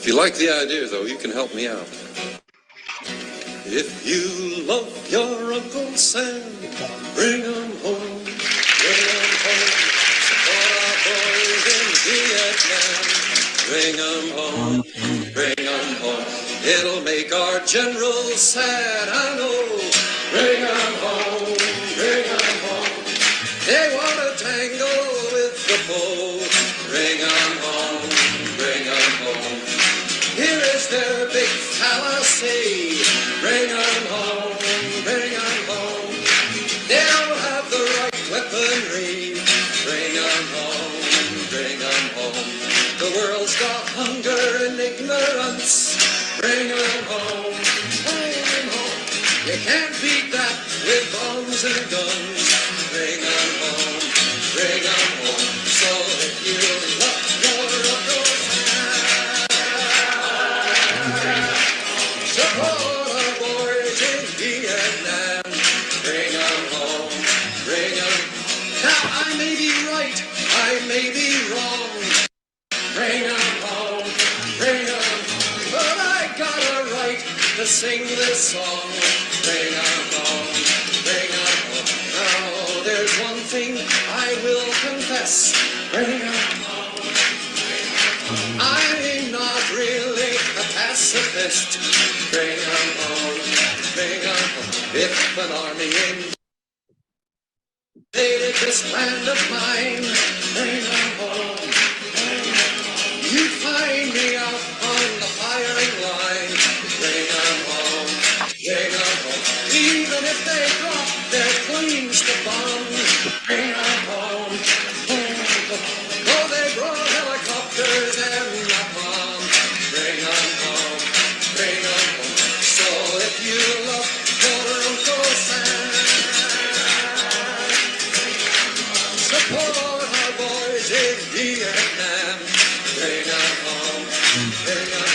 If you like the idea, though, you can help me out. If you love your Uncle Sam, bring him home, bring him home. Support our boys in Vietnam. Bring him home, bring him home. It'll make our generals sad, I know. Bring him home, bring him home. They want to tangle with the Poe. Bring him home, bring him home. Here is their big palisade. Bring 'em home, bring 'em home. They don't have the right weaponry. Bring 'em home, bring 'em home. The world's got hunger and ignorance. Bring 'em home, bring 'em home. You can't beat that with bombs and guns. Bring 'em home, bring 'em home. So if you love your Uncle Sam, support our boys in Vietnam. Bring 'em home, bring 'em. Now I may be right, I may be wrong. Bring 'em home, bring 'em. But I got a right to sing this song. Bring 'em home, bring 'em home. Now there's one thing I will confess. Bring 'em home, bring 'em home. I'm not really a pacifist. Bring 'em home, bring 'em home. If an army invaded this land of mine, bring 'em home, bring 'em home. You'd find me out on the firing line. Bring 'em home, bring 'em home. Even if they drop their planes to bomb, bring 'em home, bring 'em home. Oh, they brought helicopters and napalm. Bring 'em home, bring 'em home. So if you love your Uncle Sam, support our boys in Vietnam. Bring 'em home, bring 'em.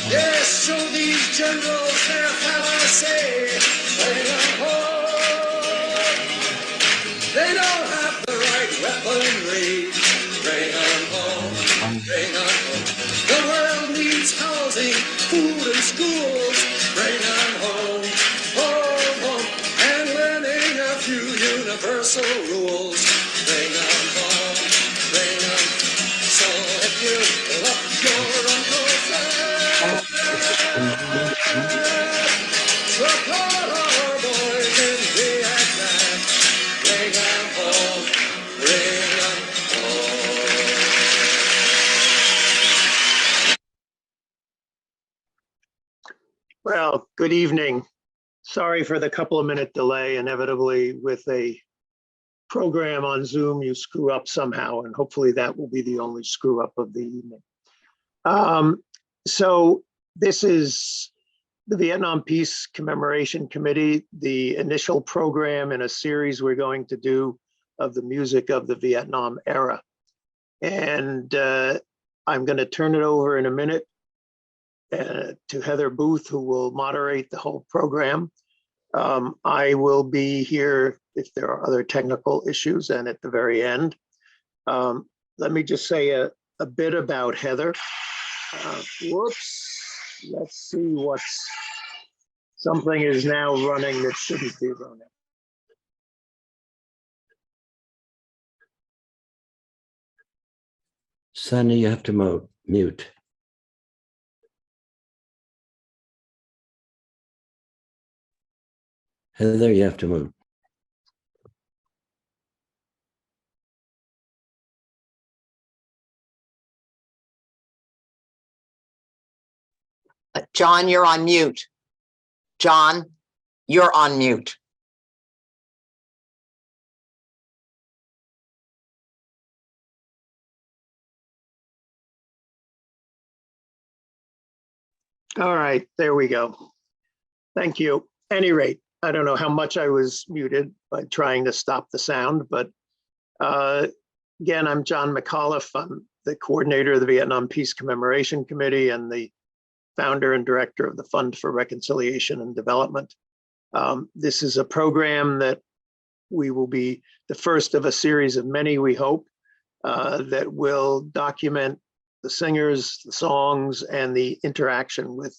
Yes, show these generals their palisade. Bring 'em home. They don't have the right weaponry. Bring 'em home, bring 'em home. The world needs housing, food, and schools. Bring 'em home, home, home. And learning a few universal rules. Bring 'em home, bring 'em. So if you love your Uncle Sam, support our boys in Vietnam. Bring 'em home, bring 'em home. Well, good evening. Sorry for the couple of minute delay. Inevitably, with a program on Zoom, you screw up somehow, and hopefully that will be the only screw up of the evening. So this is the Vietnam Peace Commemoration Committee, the initial program in a series we're going to do of the music of the Vietnam era. And I'm going to turn it over in a minute to Heather Booth, who will moderate the whole program. I will be here if there are other technical issues and at the very end. Let me just say a bit about Heather. Whoops, let's see what's, something is now running that shouldn't be running. Sonny, you have to mute. Heather, you have to move. John, you're on mute. John, you're on mute. All right, there we go. Thank you. At any rate, I don't know how much I was muted by trying to stop the sound, but again, I'm John McAuliffe. I'm the coordinator of the Vietnam Peace Commemoration Committee and the founder and director of the Fund for Reconciliation and Development. This is a program that we will be the first of a series of many, we hope, that will document the singers, the songs, and the interaction with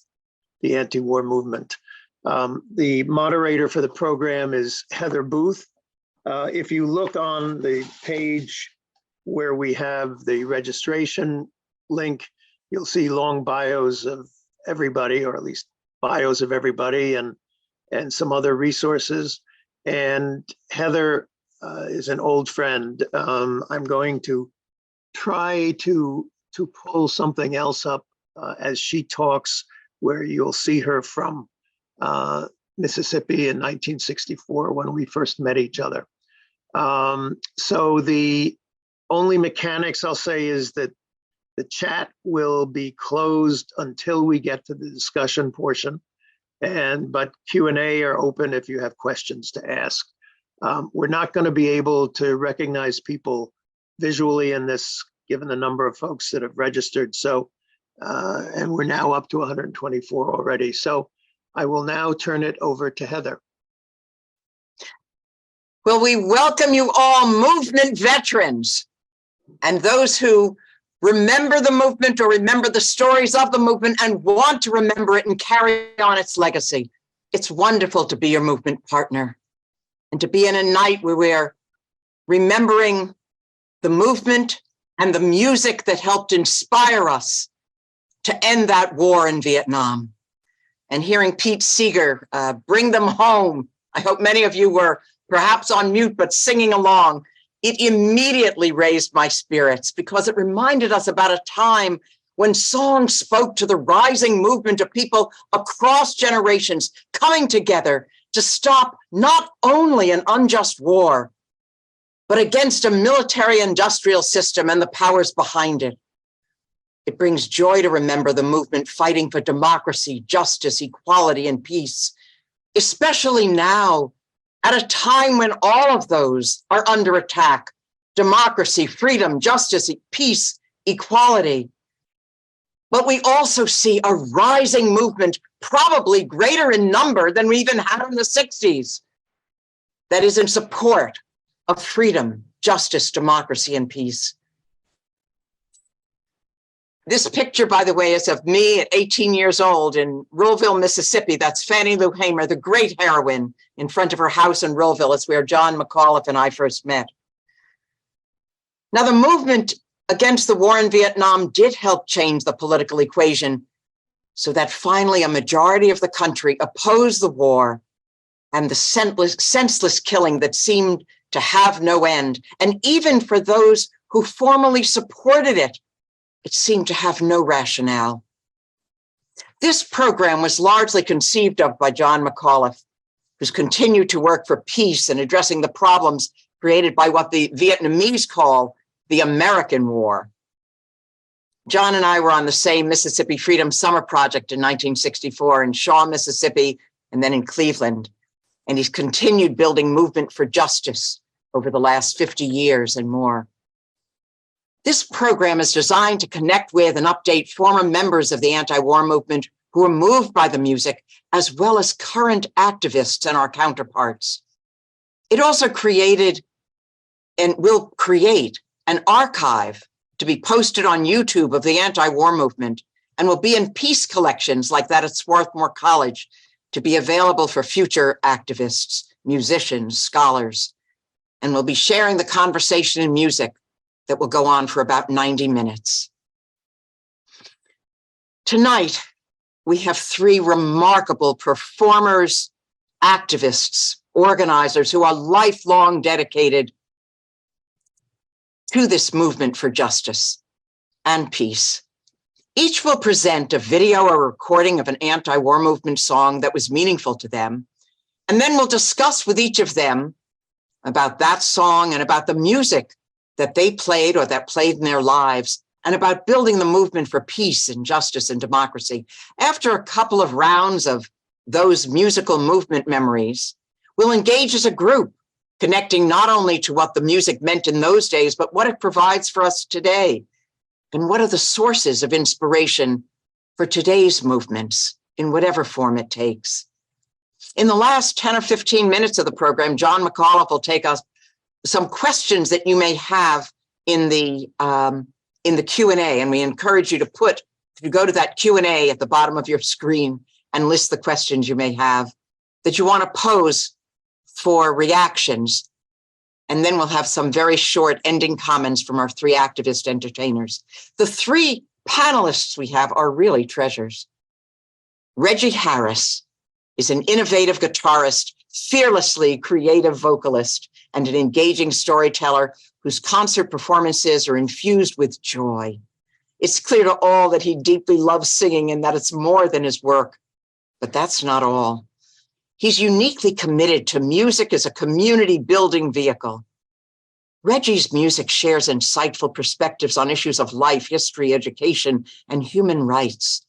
the anti-war movement. The moderator for the program is Heather Booth. If you look on the page where we have the registration link, you'll see long bios of everybody, or at least bios of everybody, and some other resources. And Heather is an old friend. I'm going to try to pull something else up as she talks, where you'll see her from Mississippi in 1964 when we first met each other. So the only mechanics I'll say is that the chat will be closed until we get to the discussion portion, but Q&A are open if you have questions to ask. We're not going to be able to recognize people visually in this, given the number of folks that have registered. So, and we're now up to 124 already. So I will now turn it over to Heather. Well, we welcome you all, movement veterans, and those who remember the movement or remember the stories of the movement and want to remember it and carry on its legacy. It's wonderful to be your movement partner and to be in a night where we're remembering the movement and the music that helped inspire us to end that war in Vietnam. And hearing Pete Seeger bring them home, I hope many of you were perhaps on mute, but singing along. It immediately raised my spirits because it reminded us about a time when song spoke to the rising movement of people across generations coming together to stop not only an unjust war, but against a military-industrial system and the powers behind it. It brings joy to remember the movement fighting for democracy, justice, equality, and peace, especially now, at a time when all of those are under attack: democracy, freedom, justice, peace, equality. But we also see a rising movement, probably greater in number than we even had in the 60s, that is in support of freedom, justice, democracy, and peace. This picture, by the way, is of me at 18 years old in Ruleville, Mississippi. That's Fannie Lou Hamer, the great heroine, in front of her house in Ruleville. It's where John McAuliffe and I first met. Now, the movement against the war in Vietnam did help change the political equation so that finally a majority of the country opposed the war and the senseless killing that seemed to have no end. And even for those who formally supported it, it seemed to have no rationale. This program was largely conceived of by John McAuliffe, who's continued to work for peace and addressing the problems created by what the Vietnamese call the American War. John and I were on the same Mississippi Freedom Summer Project in 1964 in Shaw, Mississippi, and then in Cleveland. And he's continued building movement for justice over the last 50 years and more. This program is designed to connect with and update former members of the anti-war movement who were moved by the music, as well as current activists and our counterparts. It also created and will create an archive to be posted on YouTube of the anti-war movement and will be in piece collections like that at Swarthmore College to be available for future activists, musicians, scholars, and we'll be sharing the conversation in music that will go on for about 90 minutes. Tonight, we have three remarkable performers, activists, organizers who are lifelong dedicated to this movement for justice and peace. Each will present a video or recording of an anti-war movement song that was meaningful to them, and then we'll discuss with each of them about that song and about the music that they played or that played in their lives, and about building the movement for peace and justice and democracy. After a couple of rounds of those musical movement memories, we'll engage as a group, connecting not only to what the music meant in those days, but what it provides for us today, and what are the sources of inspiration for today's movements in whatever form it takes. In the last 10 or 15 minutes of the program, John McAuliffe will take us some questions that you may have in the in the Q&A, and we encourage you to go to that Q&A at the bottom of your screen and list the questions you may have that you want to pose for reactions. And then we'll have some very short ending comments from our three activist entertainers. The three panelists we have are really treasures. Reggie Harris is an innovative guitarist, fearlessly creative vocalist, and an engaging storyteller whose concert performances are infused with joy. It's clear to all that he deeply loves singing and that it's more than his work. But that's not all. He's uniquely committed to music as a community building vehicle. Reggie's music shares insightful perspectives on issues of life, history, education, and human rights.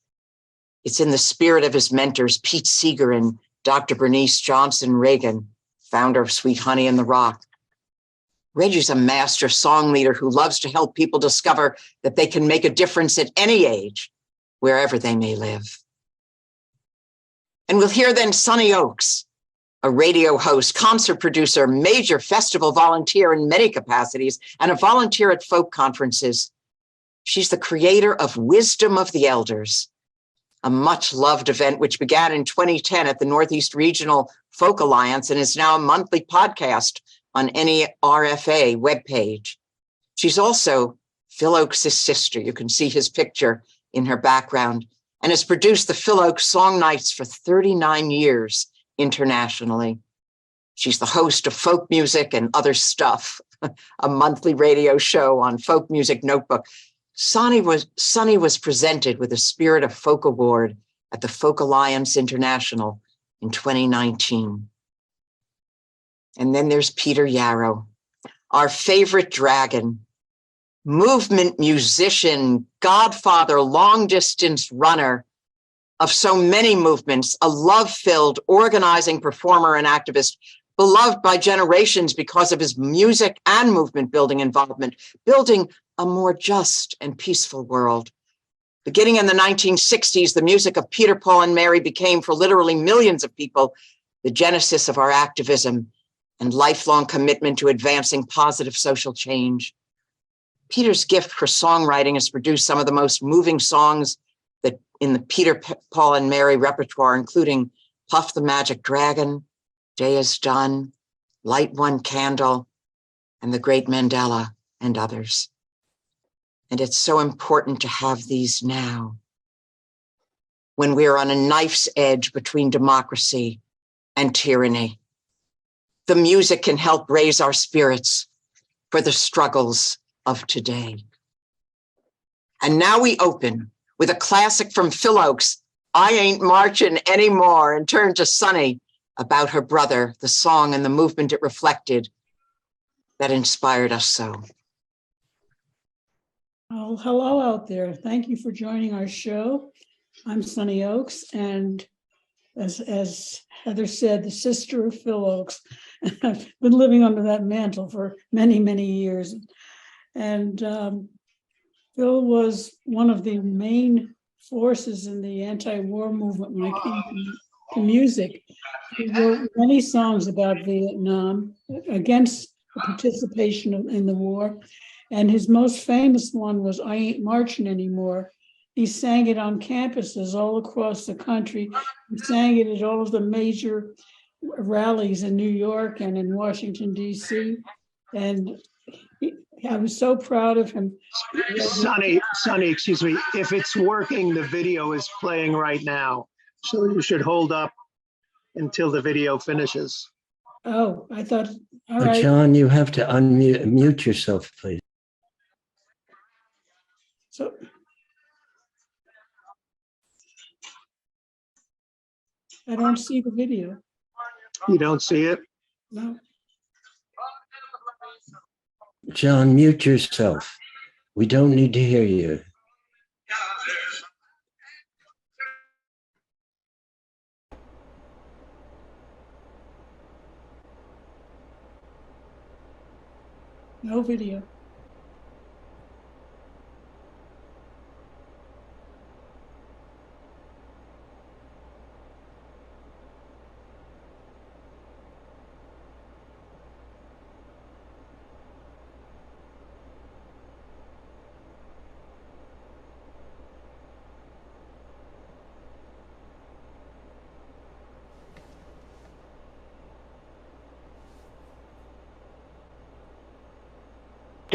It's in the spirit of his mentors, Pete Seeger and Dr. Bernice Johnson Reagan, founder of Sweet Honey in the Rock. Reggie's a master song leader who loves to help people discover that they can make a difference at any age, wherever they may live. And we'll hear then Sonny Ochs, a radio host, concert producer, major festival volunteer in many capacities, and a volunteer at folk conferences. She's the creator of Wisdom of the Elders, a much-loved event which began in 2010 at the Northeast Regional Folk Alliance and is now a monthly podcast on any RFA webpage. She's also Phil Ochs' sister. You can see his picture in her background, and has produced the Phil Ochs Song Nights for 39 years internationally. She's the host of Folk Music and Other Stuff, a monthly radio show on Folk Music Notebook. Sonny was presented with a Spirit of Folk Award at the Folk Alliance International in 2019. And then there's Peter Yarrow, our favorite dragon, movement musician, godfather, long-distance runner of so many movements, a love-filled organizing performer and activist, beloved by generations because of his music and movement building involvement, building a more just and peaceful world. Beginning in the 1960s, the music of Peter, Paul, and Mary became, for literally millions of people, the genesis of our activism and lifelong commitment to advancing positive social change. Peter's gift for songwriting has produced some of the most moving songs that in the Peter, Paul, and Mary repertoire, including Puff the Magic Dragon, Day is Done, Light One Candle, and The Great Mandela, and others. And it's so important to have these now, when we are on a knife's edge between democracy and tyranny. The music can help raise our spirits for the struggles of today. And now we open with a classic from Phil Ochs, I Ain't Marching Anymore, and turn to Sonny about her brother, the song and the movement it reflected that inspired us so. Well, hello out there. Thank you for joining our show. I'm Sonny Ochs, and as Heather said, the sister of Phil Ochs. I've been living under that mantle for many, many years. And Phil was one of the main forces in the anti-war movement when it came to music. He wrote many songs about Vietnam, against the participation in the war. And his most famous one was I Ain't Marching Anymore. He sang it on campuses all across the country. He sang it at all of the major rallies in New York and in Washington, D.C. And I was so proud of him. Sonny, excuse me. If it's working, the video is playing right now. So you should hold up until the video finishes. Oh, I thought, all right. John, you have to mute yourself, please. So, I don't see the video. You don't see it? No. John, mute yourself. We don't need to hear you. No video.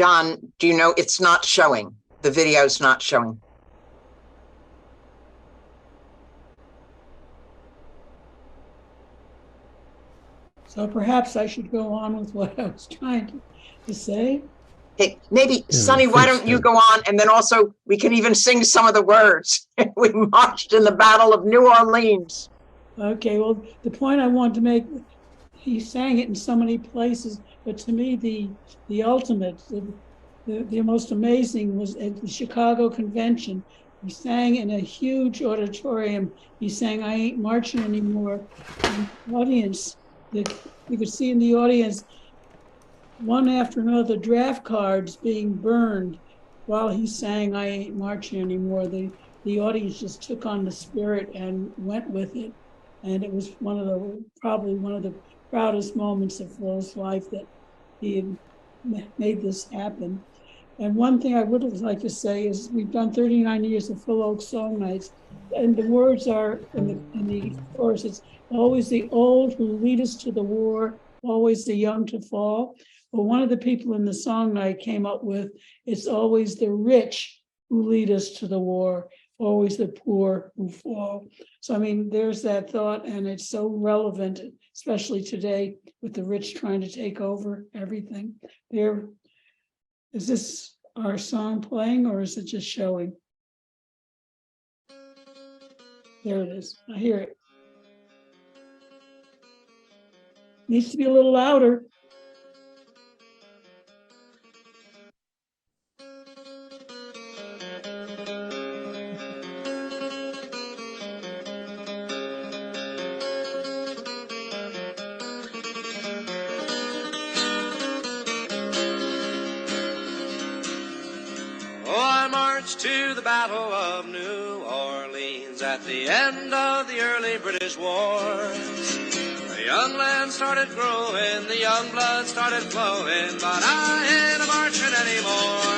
John, do you know it's not showing? The video's not showing. So perhaps I should go on with what I was trying to say. Hey, maybe Yeah, Sonny, I why think don't you so. go on, and then also we can even sing some of the words. We marched in the Battle of New Orleans. Okay, well, the point I want to make, he sang it in so many places, but to me, the ultimate, the most amazing was at the Chicago Convention. He sang in a huge auditorium. He sang, "I Ain't Marching Anymore." And the audience, you could see in the audience, one after another, draft cards being burned while he sang, "I Ain't Marching Anymore." The audience just took on the spirit and went with it. And it was probably one of the proudest moments of Phil's life that he had made this happen. And one thing I would like to say is we've done 39 years of Phil Ochs song nights, and the words are in the chorus, it's always the old who lead us to the war, always the young to fall. But one of the people in the song night came up with, it's always the rich who lead us to the war, always the poor who fall. So, I mean, there's that thought, and it's so relevant, especially today with the rich trying to take over everything. Is this our song playing, or is it just showing? There it is. I hear it. Needs to be a little louder. To the Battle of New Orleans at the end of the early British wars. The young land started growing, the young blood started flowing, but I ain't a-marching anymore.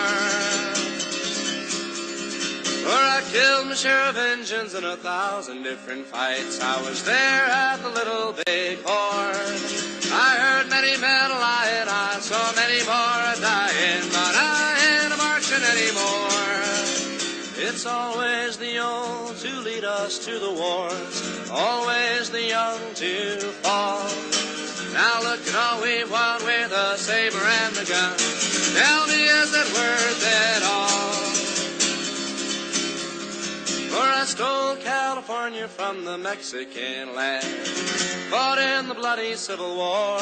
For I killed my share of Injuns in 1,000 different fights. I was there at the Little Big Horn. I heard many men lying, I saw many more a-dying, but I ain't a-marching anymore. It's always the old to lead us to the wars, always the young to fall. Now look at all we've won with a saber and a gun. Tell me, is it worth it all? For I stole California from the Mexican land, fought in the bloody Civil War.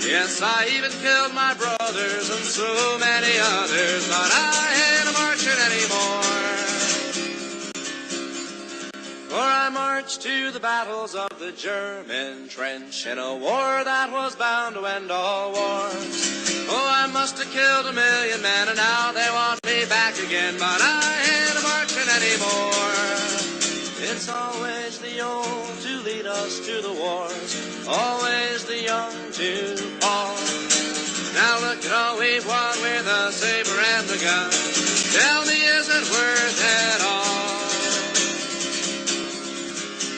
Yes, I even killed my brothers and so many others, but I ain't a-marching anymore. For I marched to the battles of the German trench in a war that was bound to end all wars. Oh, I must have killed 1 million men, and now they want me back again, but I ain't a-marching anymore. It's always the old to lead us to the wars, always the young to fall. Now look at all we've won with a saber and a gun. Tell me, is it worth it all?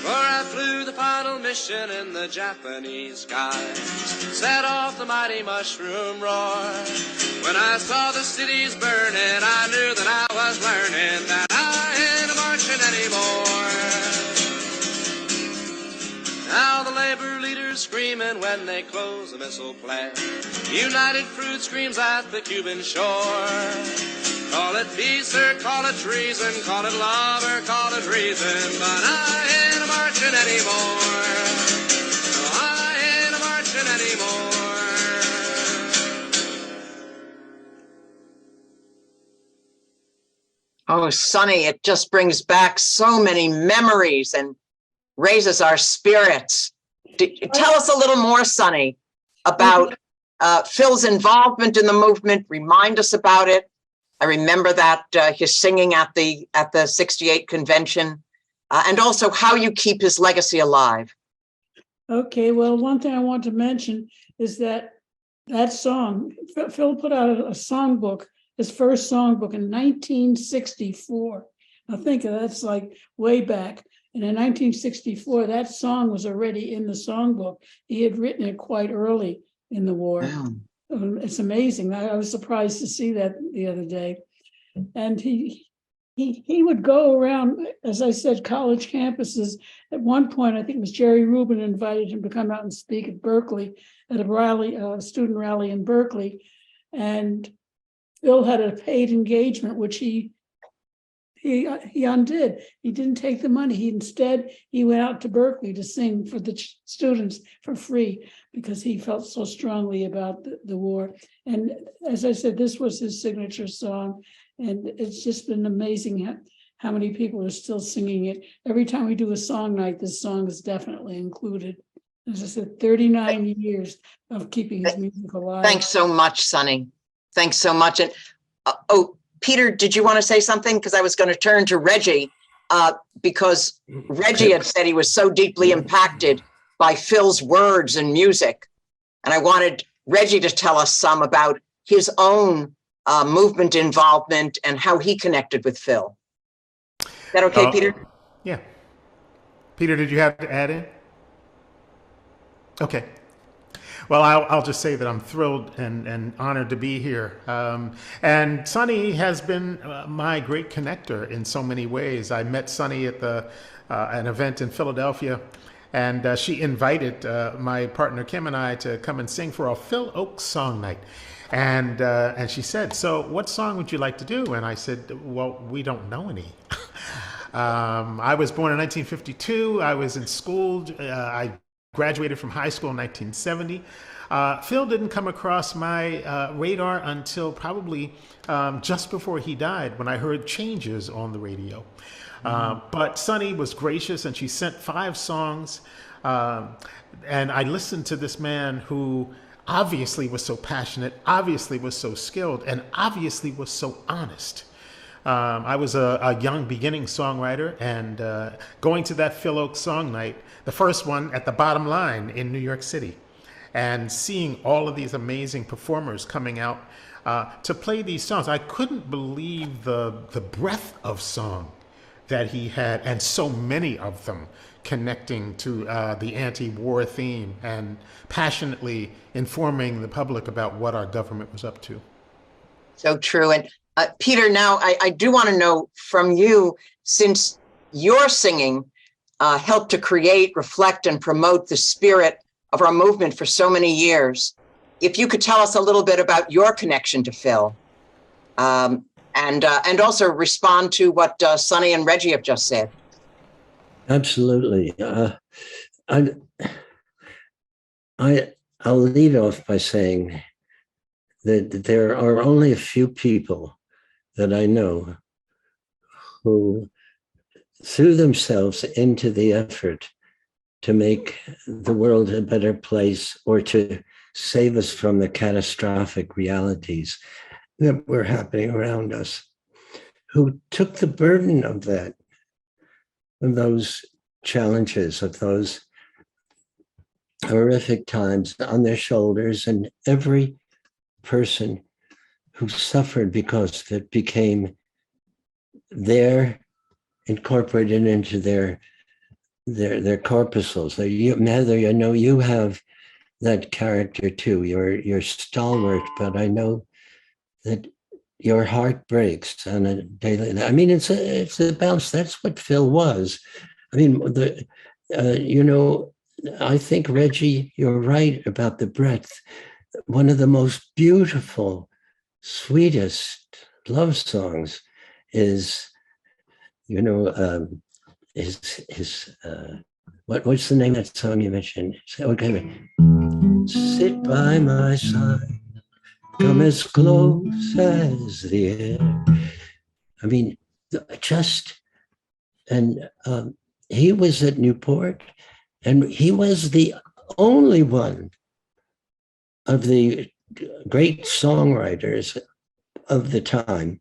For I flew the final mission in the Japanese skies, set off the mighty mushroom roar. When I saw the cities burning, I knew that I was learning that I ain't a-marching anymore. Now the labor leaders screaming when they close the missile plant. United Fruit screams at the Cuban shore. Call it peace or call it treason, call it love or call it reason, but I ain't a-marching anymore. No, I ain't a-marching anymore. Oh, Sonny, it just brings back so many memories and raises our spirits. Tell us a little more, Sonny, about Phil's involvement in the movement. Remind us about it. I remember that his singing at the 68 convention, and also how you keep his legacy alive. Okay, well, one thing I want to mention is that song, Phil put out a songbook, his first songbook in 1964. Now think of that's like way back. And in 1964, that song was already in the songbook. He had written it quite early in the war. Wow. It's amazing. I was surprised to see that the other day. And he would go around, as I said, college campuses. At one point, I think it was Jerry Rubin invited him to come out and speak at Berkeley at a rally, a student rally in Berkeley. And Phil had a paid engagement, which he undid. He didn't take the money. He went out to Berkeley to sing for the students for free because he felt so strongly about the war. And as I said, this was his signature song. And it's just been amazing how many people are still singing it. Every time we do a song night, this song is definitely included. As I said, 39 years of keeping his music alive. Thanks so much, Sonny. Thanks so much. And Peter, did you want to say something? Because I was going to turn to Reggie, because Reggie had said he was so deeply impacted by Phil's words and music. And I wanted Reggie to tell us some about his own movement involvement and how he connected with Phil. Is that okay, Peter? Yeah. Peter, did you have to add in? Okay. Well, I'll just say that I'm thrilled and honored to be here. And Sonny has been my great connector in so many ways. I met Sonny at an event in Philadelphia, and she invited my partner Kim and I to come and sing for a Phil Ochs song night. And she said, "So what song would you like to do?" And I said, "Well, we don't know any." I was born in 1952. I was in school. I graduated from high school in 1970. Phil didn't come across my radar until probably just before he died, when I heard Changes on the radio. But Sonny was gracious, and she sent 5 songs. And I listened to this man who obviously was so passionate, obviously was so skilled, and obviously was so honest. I was a young beginning songwriter, and going to that Phil Ochs song night, the first one at the Bottom Line in New York City, and seeing all of these amazing performers coming out to play these songs, I couldn't believe the breadth of song that he had, and so many of them connecting to the anti-war theme and passionately informing the public about what our government was up to. So true. And Peter, now I do want to know from you, since your singing helped to create, reflect, and promote the spirit of our movement for so many years, if you could tell us a little bit about your connection to Phil, and also respond to what Sonny and Reggie have just said. Absolutely. I'll lead off by saying that there are only a few people that I know who threw themselves into the effort to make the world a better place, or to save us from the catastrophic realities that were happening around us, who took the burden of that, of those challenges, of those horrific times on their shoulders, and every person who suffered because it became incorporated into their corpuscles. Heather, I know you have that character too. You're stalwart, but I know that your heart breaks on a daily. I mean, it's a balance. That's what Phil was. I mean, I think, Reggie, you're right about the breadth. One of the most beautiful, sweetest love songs is, what's the name of that song you mentioned? Okay, sit by my side, come as close as the air. I mean, he was at Newport, and he was the only one of the great songwriters of the time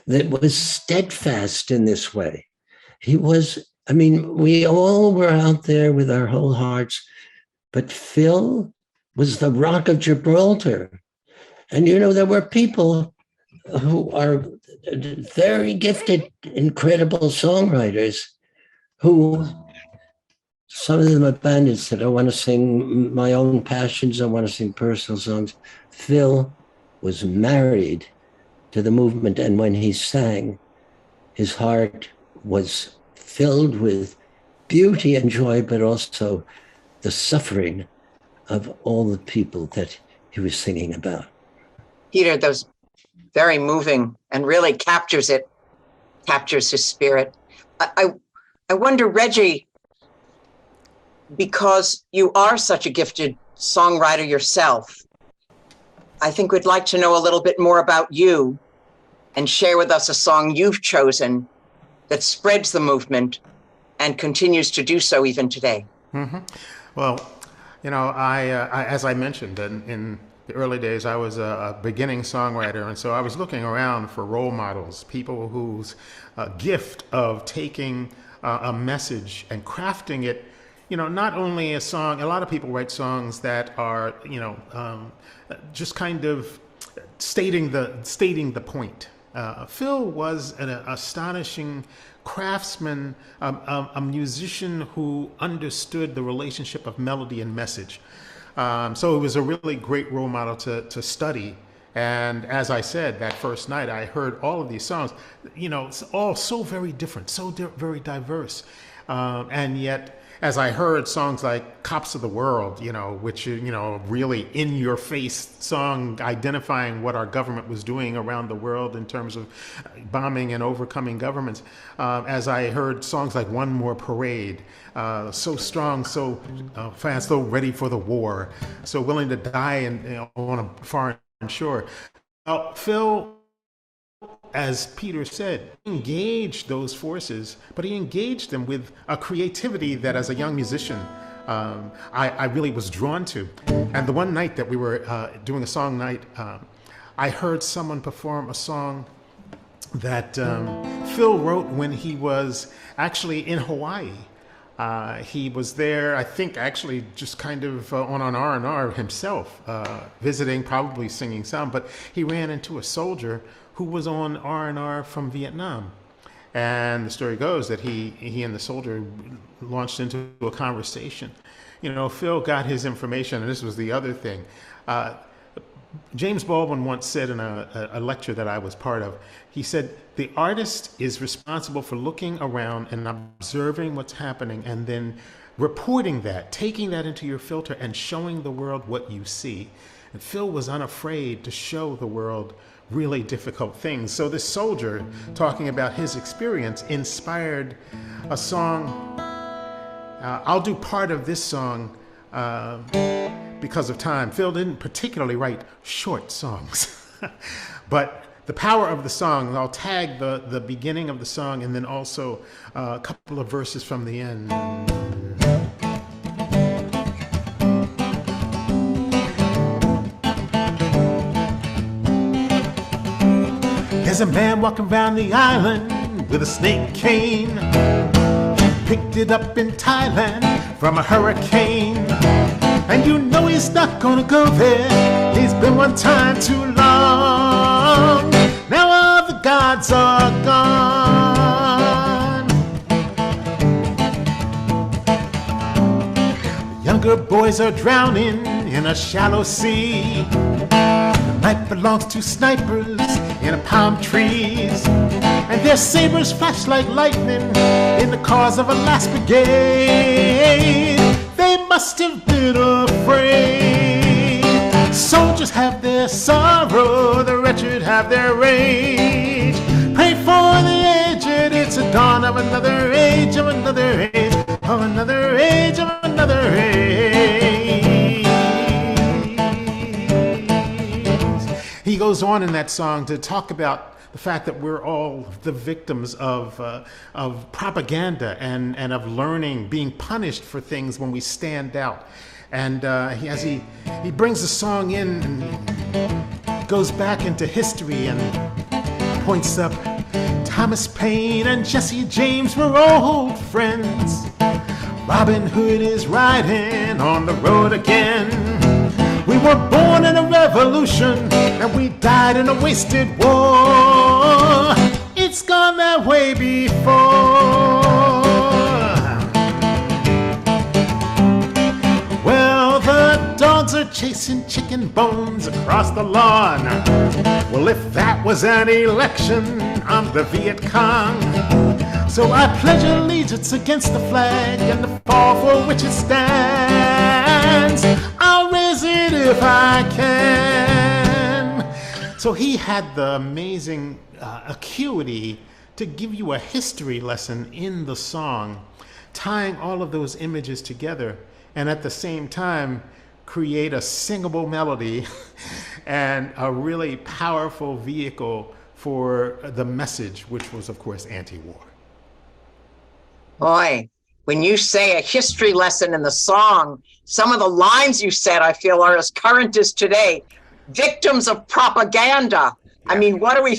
that was steadfast in this way. He was, I mean, we all were out there with our whole hearts, but Phil was the Rock of Gibraltar. And, there were people who are very gifted, incredible songwriters who some of them abandoned, said, I want to sing my own passions, I want to sing personal songs. Phil was married to the movement, and when he sang, his heart was filled with beauty and joy, but also the suffering of all the people that he was singing about. Peter, that was very moving and really captures his spirit. I wonder, Reggie, because you are such a gifted songwriter yourself, I think we'd like to know a little bit more about you and share with us a song you've chosen that spreads the movement and continues to do so even today. Mm-hmm. Well, I as I mentioned in the early days, I was a beginning songwriter, and so I was looking around for role models, people whose gift of taking a message and crafting it, not only a song. A lot of people write songs that are, just kind of stating the point. Phil was an astonishing craftsman, a musician who understood the relationship of melody and message. So it was a really great role model to study. And as I said, that first night, I heard all of these songs, it's all so very different, very diverse. And yet, as I heard songs like Cops of the World, which, really in your face song identifying what our government was doing around the world in terms of bombing and overcoming governments. As I heard songs like One More Parade, so strong, so fast, so ready for the war, so willing to die on a foreign shore. Phil, as Peter said, engaged those forces, but he engaged them with a creativity that as a young musician, I really was drawn to. And the one night that we were doing a song night, I heard someone perform a song that Phil wrote when he was actually in Hawaii. He was there, I think, actually just kind of on an R&R himself, visiting, probably singing some, but he ran into a soldier who was on R&R from Vietnam. And the story goes that he and the soldier launched into a conversation. Phil got his information, and this was the other thing. James Baldwin once said in a lecture that I was part of, he said, the artist is responsible for looking around and observing what's happening and then reporting that, taking that into your filter and showing the world what you see. And Phil was unafraid to show the world really difficult things. So this soldier, talking about his experience, inspired a song. I'll do part of this song because of time. Phil didn't particularly write short songs, but the power of the song, I'll tag the beginning of the song and then also a couple of verses from the end. There's a man walking around the island with a snake cane. He picked it up in Thailand from a hurricane. And he's not gonna go there. He's been one time too long. Now all the gods are gone. The younger boys are drowning in a shallow sea. Night belongs to snipers in palm trees, and their sabers flash like lightning in the cause of a last brigade. They must have been afraid. Soldiers have their sorrow, the wretched have their rage. Pray for the aged, it's a dawn of another age, of another age, of another age, of another age. He goes on in that song to talk about the fact that we're all the victims of propaganda and of learning, being punished for things when we stand out. And as he brings the song in and goes back into history and points up, Thomas Paine and Jesse James were old friends. Robin Hood is riding on the road again. We were born in a revolution and we died in a wasted war. It's gone that way before. kicking bones across the lawn. Well, if that was an election, I'm the Viet Cong. So I pledge allegiance against the flag and the fall for which it stands. I'll raise it if I can. So he had the amazing acuity to give you a history lesson in the song, tying all of those images together, and at the same time create a singable melody and a really powerful vehicle for the message, which was, of course, anti-war. Boy, when you say a history lesson in the song, some of the lines you said, I feel, are as current as today. Victims of propaganda. I mean, what are we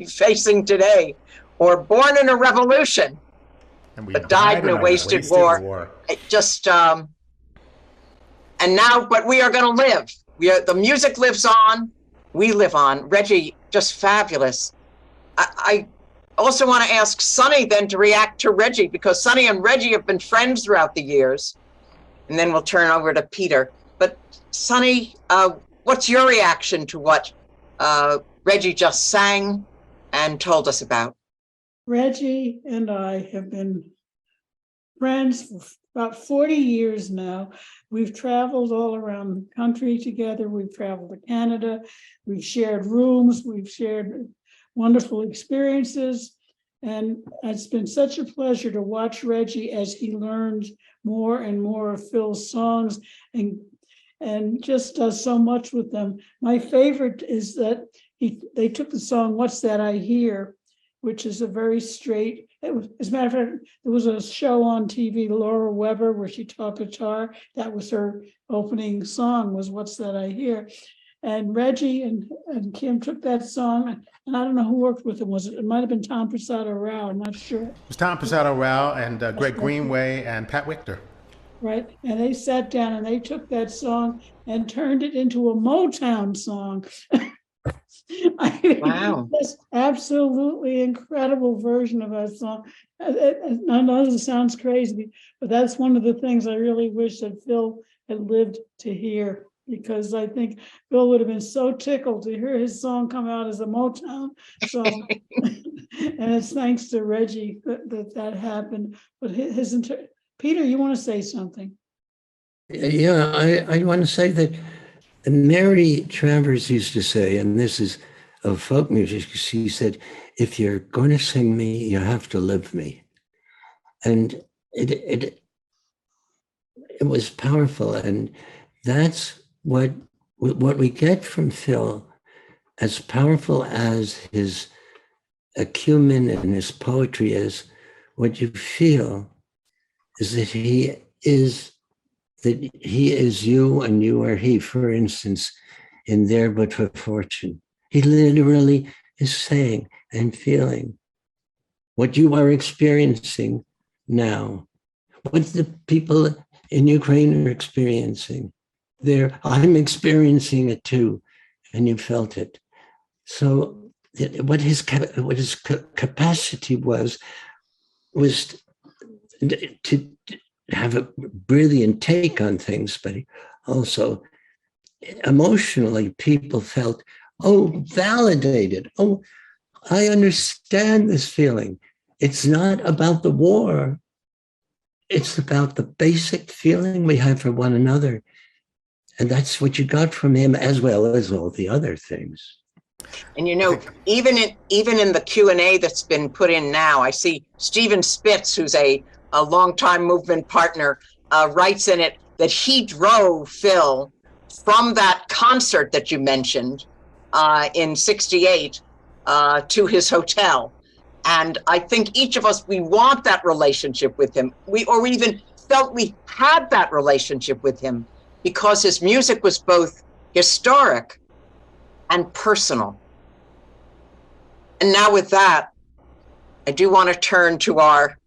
facing today? Or born in a revolution, but died in a wasted war. It just, and now, but we are going to live. The music lives on. We live on. Reggie, just fabulous. I also want to ask Sonny then to react to Reggie, because Sonny and Reggie have been friends throughout the years. And then we'll turn over to Peter. But Sonny, what's your reaction to what Reggie just sang and told us about? Reggie and I have been friends for about 40 years now. We've traveled all around the country together. We've traveled to Canada. We've shared rooms. We've shared wonderful experiences. And it's been such a pleasure to watch Reggie as he learns more and more of Phil's songs and just does so much with them. My favorite is that they took the song "What's That I Hear," which is a very straight. As a matter of fact, there was a show on TV, Laura Weber, where she taught guitar. That was her opening song, was "What's That I Hear." And Reggie and Kim took that song, and I don't know who worked with him. It might have been Tom Passado Rao, I'm not sure. It was Tom Passado Rao and Greg Greenway and Pat Wichter. Right, and they sat down and they took that song and turned it into a Motown song. Wow. This absolutely incredible version of that song. I know this sounds crazy, but that's one of the things I really wish that Phil had lived to hear, because I think Phil would have been so tickled to hear his song come out as a Motown song. And it's thanks to Reggie that happened. But Peter, you want to say something? Yeah, I want to say that Mary Travers used to say, and this is of folk music, she said, if you're going to sing me, you have to live me. And it was powerful. And that's what we get from Phil, as powerful as his acumen and his poetry is, what you feel is that he is you and you are he. For instance, in There But For Fortune, he literally is saying and feeling what you are experiencing now, what the people in Ukraine are experiencing. I'm experiencing it too, and you felt it. So what his capacity was to have a brilliant take on things, but also emotionally people felt, validated. I understand this feeling. It's not about the war. It's about the basic feeling we have for one another. And that's what you got from him, as well as all the other things. And even in the Q&A that's been put in now, I see Stephen Spitz, who's a longtime movement partner, writes in it that he drove Phil from that concert that you mentioned in '68 to his hotel. And I think each of us, we want that relationship with him. We even felt we had that relationship with him because his music was both historic and personal. And now with that, I do want to turn to our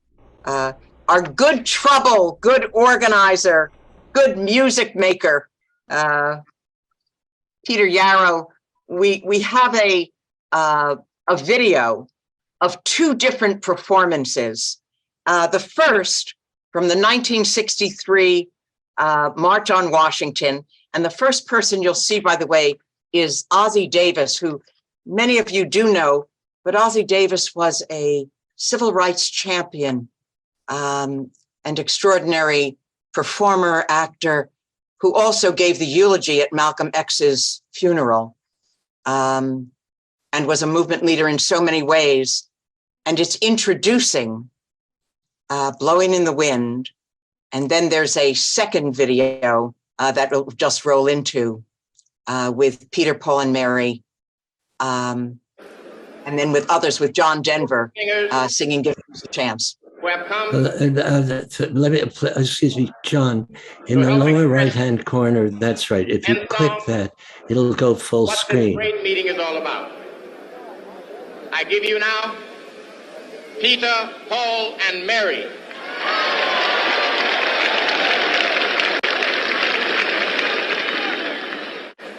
good trouble, good organizer, good music maker, Peter Yarrow. We have a video of two different performances. The first from the 1963 March on Washington, And the first person you'll see, by the way, is Ossie Davis, who many of you do know, but Ossie Davis was a civil rights champion and extraordinary performer, actor, who also gave the eulogy at Malcolm X's funeral, and was a movement leader in so many ways. And it's introducing Blowing in the Wind. And then there's a second video that will just roll into with Peter, Paul, and Mary. And then with others, with John Denver singing Give Us a Chance. Let me, excuse me, John, in the lower right-hand corner, that's right. If you click that, it'll go full screen. What this great meeting is all about. I give you now Peter, Paul, and Mary.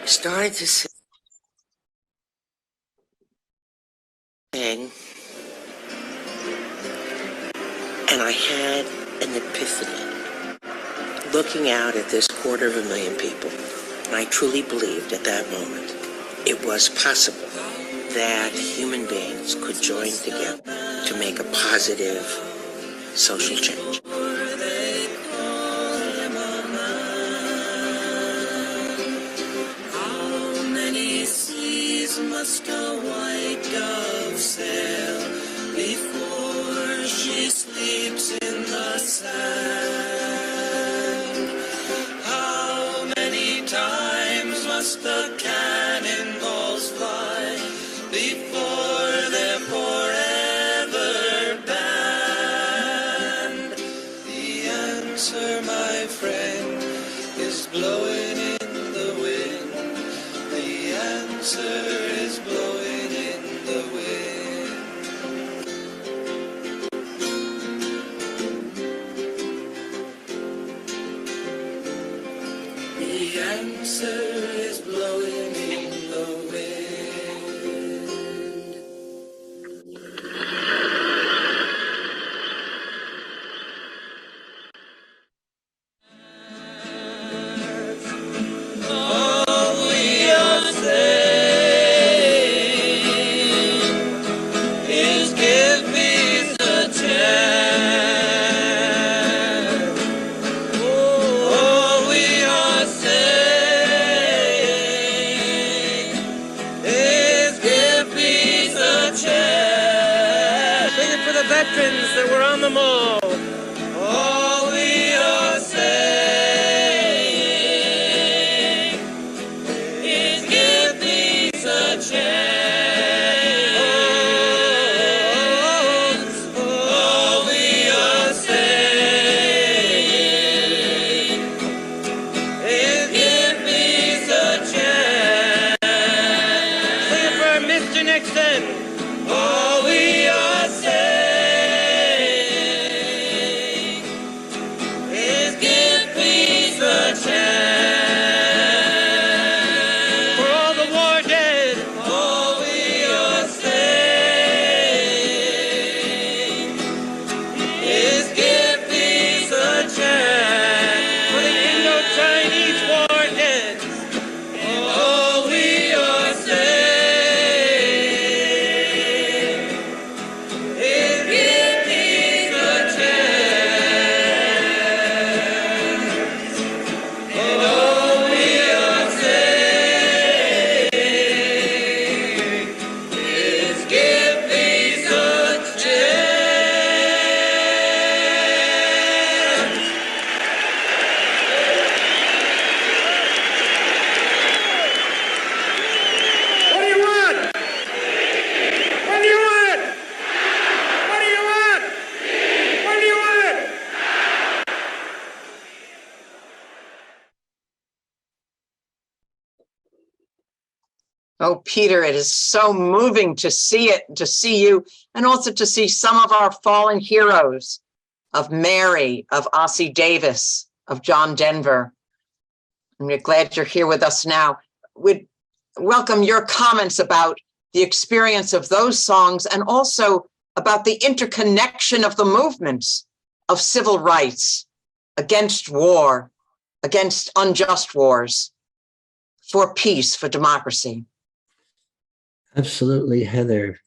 Started to sing, and I had an epiphany looking out at this 250,000 people. And I truly believed at that moment it was possible that human beings could join together to make a positive social change. Must a white dove sail before she sleeps in the sand? How many times must the cannonballs fly before they're forever banned? The answer, my friend, is blowing in the wind. The answer is blowing in the wind. The answer is blowing in the wind. All we are saying is give peace a chance. All we are saying is give peace a chance. Sing it for the veterans that were on the mall. All we are saying is give peace a chance. All we are saying is give peace a chance. Sing it for Mr. Nixon. All we are saying is give peace a chance. For all the war dead, all we are saying is give peace a chance. For the Indo-Chinese war dead, all we are saying is give peace a chance. And all we are saying is give peace a chance. What do you want? What do you want? What do you want? What do you want? Oh, Peter, it is so moving to see it, to see you, and also to see some of our fallen heroes, of Mary, of Ossie Davis, of John Denver. And we're glad you're here with us now. We'd welcome your comments about the experience of those songs and also about the interconnection of the movements of civil rights against war, against unjust wars, for peace, for democracy? Absolutely, Heather.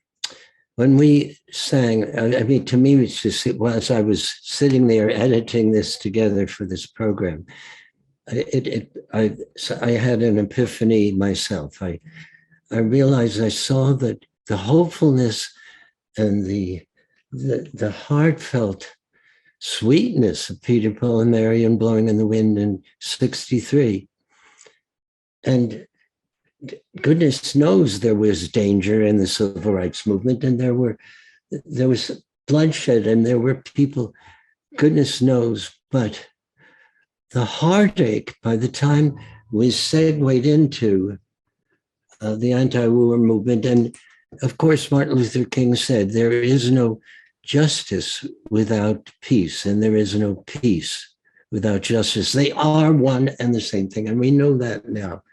When we sang, I mean, to me, it's just, as I was sitting there editing this together for this program, I had an epiphany myself. I realized, I saw that the hopefulness and the heartfelt sweetness of Peter, Paul, and Mary and Blowing in the Wind in '63. And goodness knows there was danger in the civil rights movement, and there was bloodshed, and there were people, goodness knows, but the heartache, by the time we segued into the anti-war movement, and of course, Martin Luther King said, there is no justice without peace, and there is no peace without justice. They are one and the same thing, and we know that now.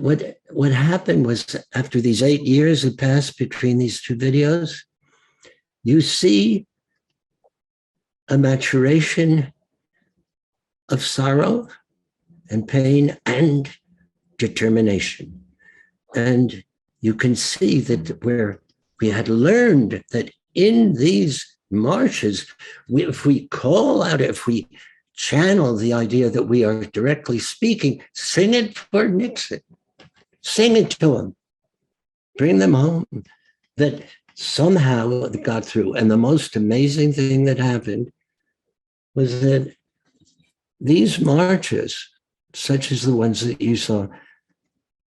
What happened was, after these 8 years had passed between these two videos, you see a maturation of sorrow and pain and determination. And you can see that where we had learned that in these marches, if we call out, if we channel the idea that we are directly speaking, sing it for Nixon, sing it to him, bring them home, that somehow it got through. And the most amazing thing that happened was that these marches, such as the ones that you saw,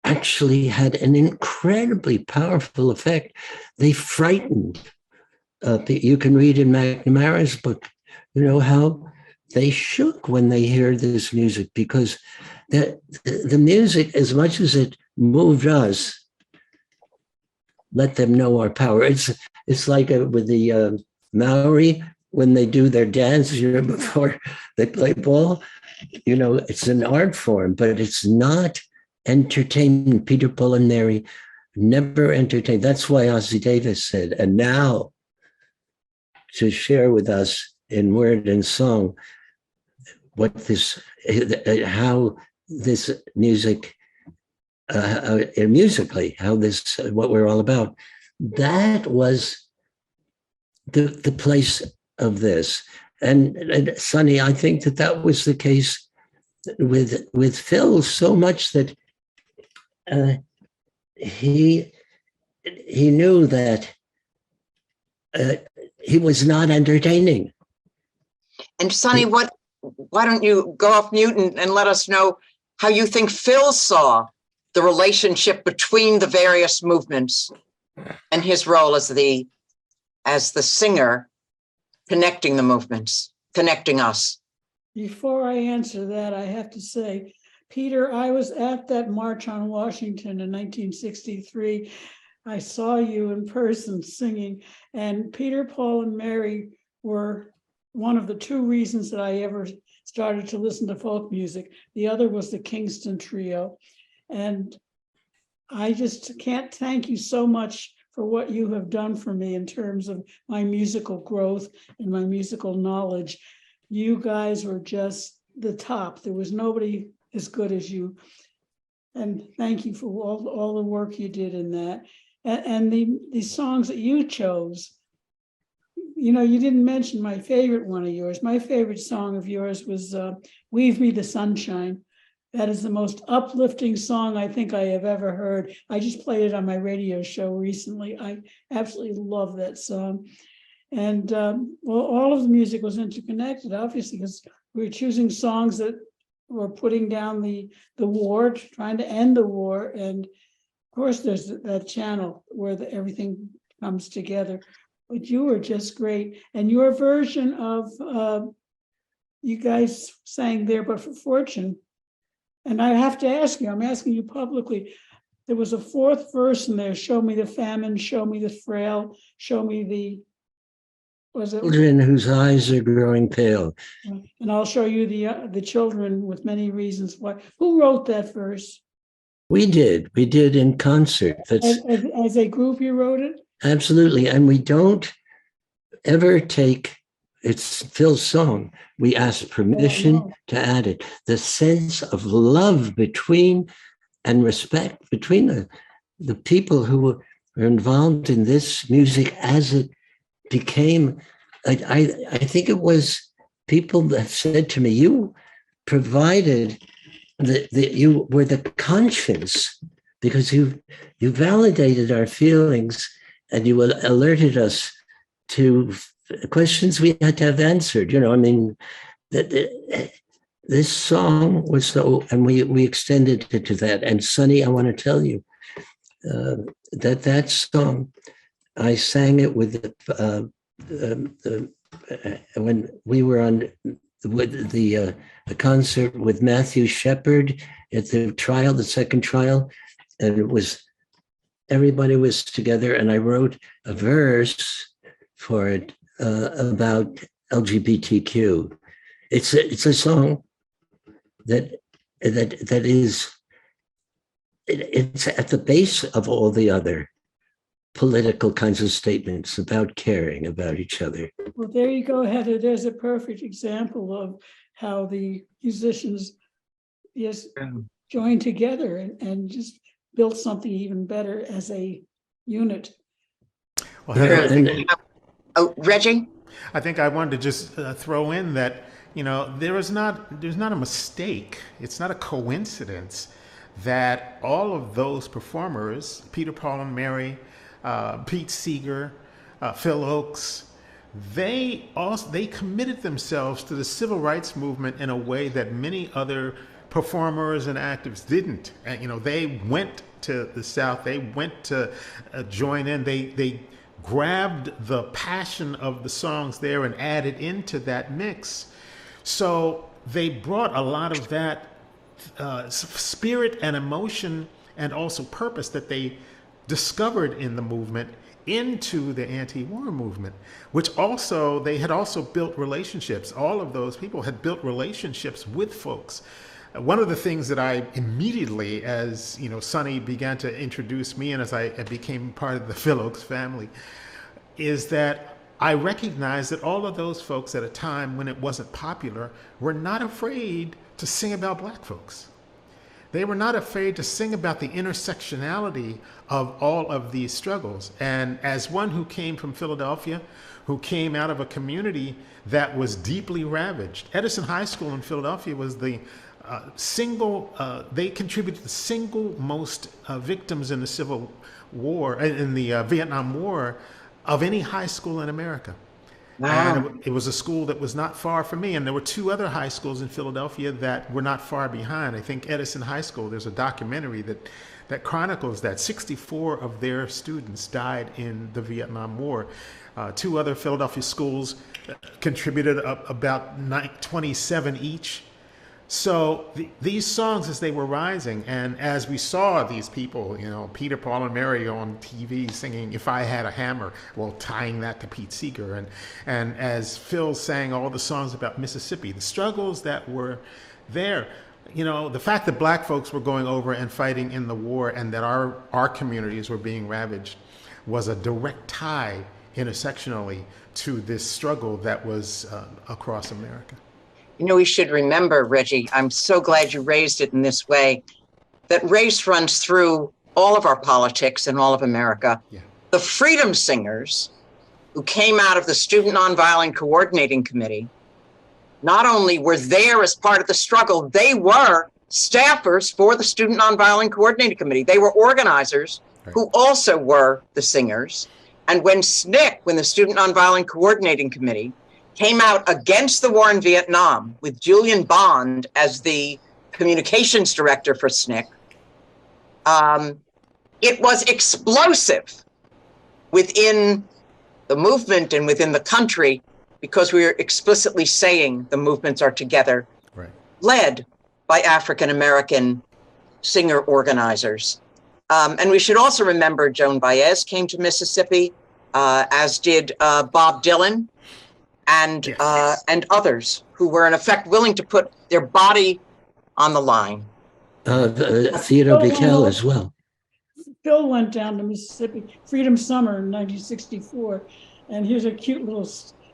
actually had an incredibly powerful effect. They frightened. You can read in McNamara's book, how they shook when they hear this music, because the music, as much as it moved us, let them know our power. It's like with the Maori, when they do their dance before they play ball, it's an art form, but it's not entertainment. Peter, Paul, and Mary never entertained. That's why Ossie Davis said, and now to share with us in word and song how this music, musically, what we're all about. That was the place of this. And Sonny, I think that was the case with Phil, so much that he knew that he was not entertaining. And Sonny, why don't you go off mute and let us know how you think Phil saw the relationship between the various movements and his role as the singer, connecting the movements, connecting us? Before I answer that, I have to say, Peter, I was at that March on Washington in 1963. I saw you in person singing, and Peter, Paul, and Mary were one of the two reasons that I ever started to listen to folk music. The other was the Kingston Trio. And I just can't thank you so much for what you have done for me in terms of my musical growth and my musical knowledge. You guys were just the top. There was nobody as good as you. And thank you for all the work you did in that. And the songs that you chose, you didn't mention my favorite one of yours. My favorite song of yours was Weave Me the Sunshine. That is the most uplifting song I think I have ever heard. I just played it on my radio show recently. I absolutely love that song. And all of the music was interconnected, obviously, because we were choosing songs that were putting down the war, trying to end the war. And of course, there's that channel where everything comes together. But you were just great. And your version of, you guys sang There But For Fortune. And I have to ask you, I'm asking you publicly, there was a fourth verse in there, show me the famine, show me the frail, show me the, was it? Children whose eyes are growing pale. And I'll show you the children with many reasons why. Who wrote that verse? We did in concert. As a group, you wrote it? Absolutely. And we don't ever take It's Phil's song. We asked permission to add it. The sense of love between and respect between the people who were involved in this music as it became. I think it was people that said to me, you provided that you were the conscience, because you validated our feelings and you alerted us to questions we had to have answered. You know, I mean, this song was so, and we extended it to that. And Sonny, I want to tell you that song, I sang it with when we were on with the concert with Matthew Shepard at the trial, the second trial, and it was everybody was together, and I wrote a verse for it about LGBTQ. It's a song that is it's at the base of all the other political kinds of statements about caring about each other. Well, there you go, Heather. There's a perfect example of how the musicians joined together and just built something even better as a unit. Well, Heather, Reggie? I think I wanted to just throw in that, you know, there's not a mistake. It's not a coincidence that all of those performers, Peter, Paul, and Mary, Pete Seeger, Phil Ochs, they committed themselves to the civil rights movement in a way that many other performers and activists didn't. And, you know, they went to the South, they went to join in, they grabbed the passion of the songs there and added into that mix. So they brought a lot of that spirit and emotion and also purpose that they discovered in the movement into the anti-war movement, which also they had also built relationships. All of those people had built relationships with folks. One of the things that I immediately, as you know, Sonny began to introduce me and as I became part of the Phil Ochs family, is that I recognized that all of those folks at a time when it wasn't popular were not afraid to sing about Black folks. They were not afraid to sing about the intersectionality of all of these struggles. And as one who came from Philadelphia, who came out of a community that was deeply ravaged, Edison High School in Philadelphia was the they contributed the single most victims in the Civil War, in the Vietnam War, of any high school in America. Wow. And it was a school that was not far from me. And there were two other high schools in Philadelphia that were not far behind. I think Edison High School, there's a documentary that chronicles that 64 of their students died in the Vietnam War. Two other Philadelphia schools contributed about 27 each. So these songs, as they were rising, and as we saw these people, you know, Peter, Paul, and Mary on TV singing "If I Had a Hammer," well, tying that to Pete Seeger, and as Phil sang all the songs about Mississippi, the struggles that were there, you know, the fact that Black folks were going over and fighting in the war, and that our communities were being ravaged, was a direct tie intersectionally to this struggle that was across America. You know, we should remember, Reggie, I'm so glad you raised it in this way, that race runs through all of our politics in all of America. Yeah. The Freedom Singers, who came out of the Student Nonviolent Coordinating Committee, not only were there as part of the struggle, they were staffers for the Student Nonviolent Coordinating Committee. They were organizers who also were the singers. And when SNCC, when the Student Nonviolent Coordinating Committee, came out against the war in Vietnam with Julian Bond as the communications director for SNCC, it was explosive within the movement and within the country because we were explicitly saying the movements are together, led by African-American singer organizers. And we should also remember Joan Baez came to Mississippi, as did Bob Dylan, and others who were in effect willing to put their body on the line. Theodore Bickel as well. Phil went down to Mississippi, Freedom Summer in 1964, and here's a cute little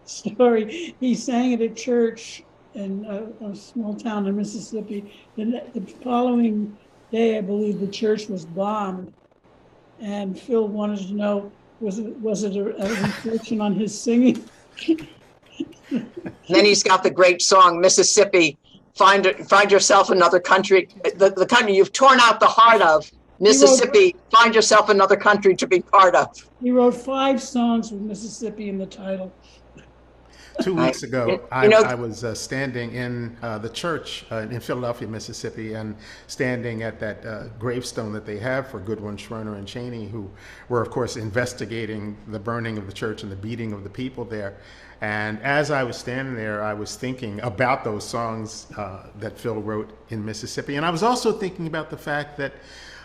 story. He sang at a church in a small town in Mississippi. The following day, I believe the church was bombed. And Phil wanted to know, was it a reflection on his singing? Then he's got the great song, Mississippi, find yourself another country, the country you've torn out the heart of. Mississippi, find yourself another country to be part of. He wrote 5 songs with Mississippi in the title. 2 weeks ago, I was standing in the church in Philadelphia, Mississippi, and standing at that gravestone that they have for Goodwin, Schwerner, and Cheney, who were, of course, investigating the burning of the church and the beating of the people there. And as I was standing there, I was thinking about those songs that Phil wrote in Mississippi. And I was also thinking about the fact that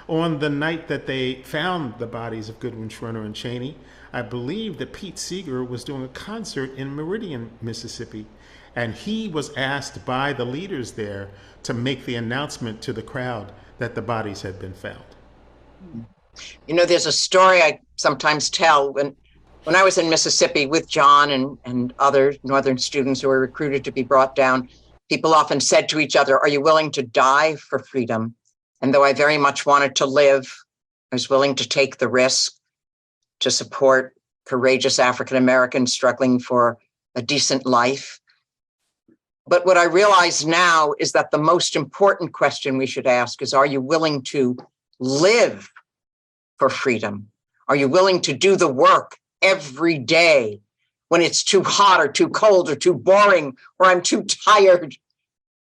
on the night that they found the bodies of Goodwin, Schwerner, and Cheney, I believe that Pete Seeger was doing a concert in Meridian, Mississippi, and he was asked by the leaders there to make the announcement to the crowd that the bodies had been found. You know, there's a story I sometimes tell when I was in Mississippi with John and other Northern students who were recruited to be brought down. People often said to each other, "Are you willing to die for freedom?" And though I very much wanted to live, I was willing to take the risk to support courageous African Americans struggling for a decent life. But what I realize now is that the most important question we should ask is, are you willing to live for freedom? Are you willing to do the work every day when it's too hot or too cold or too boring or I'm too tired?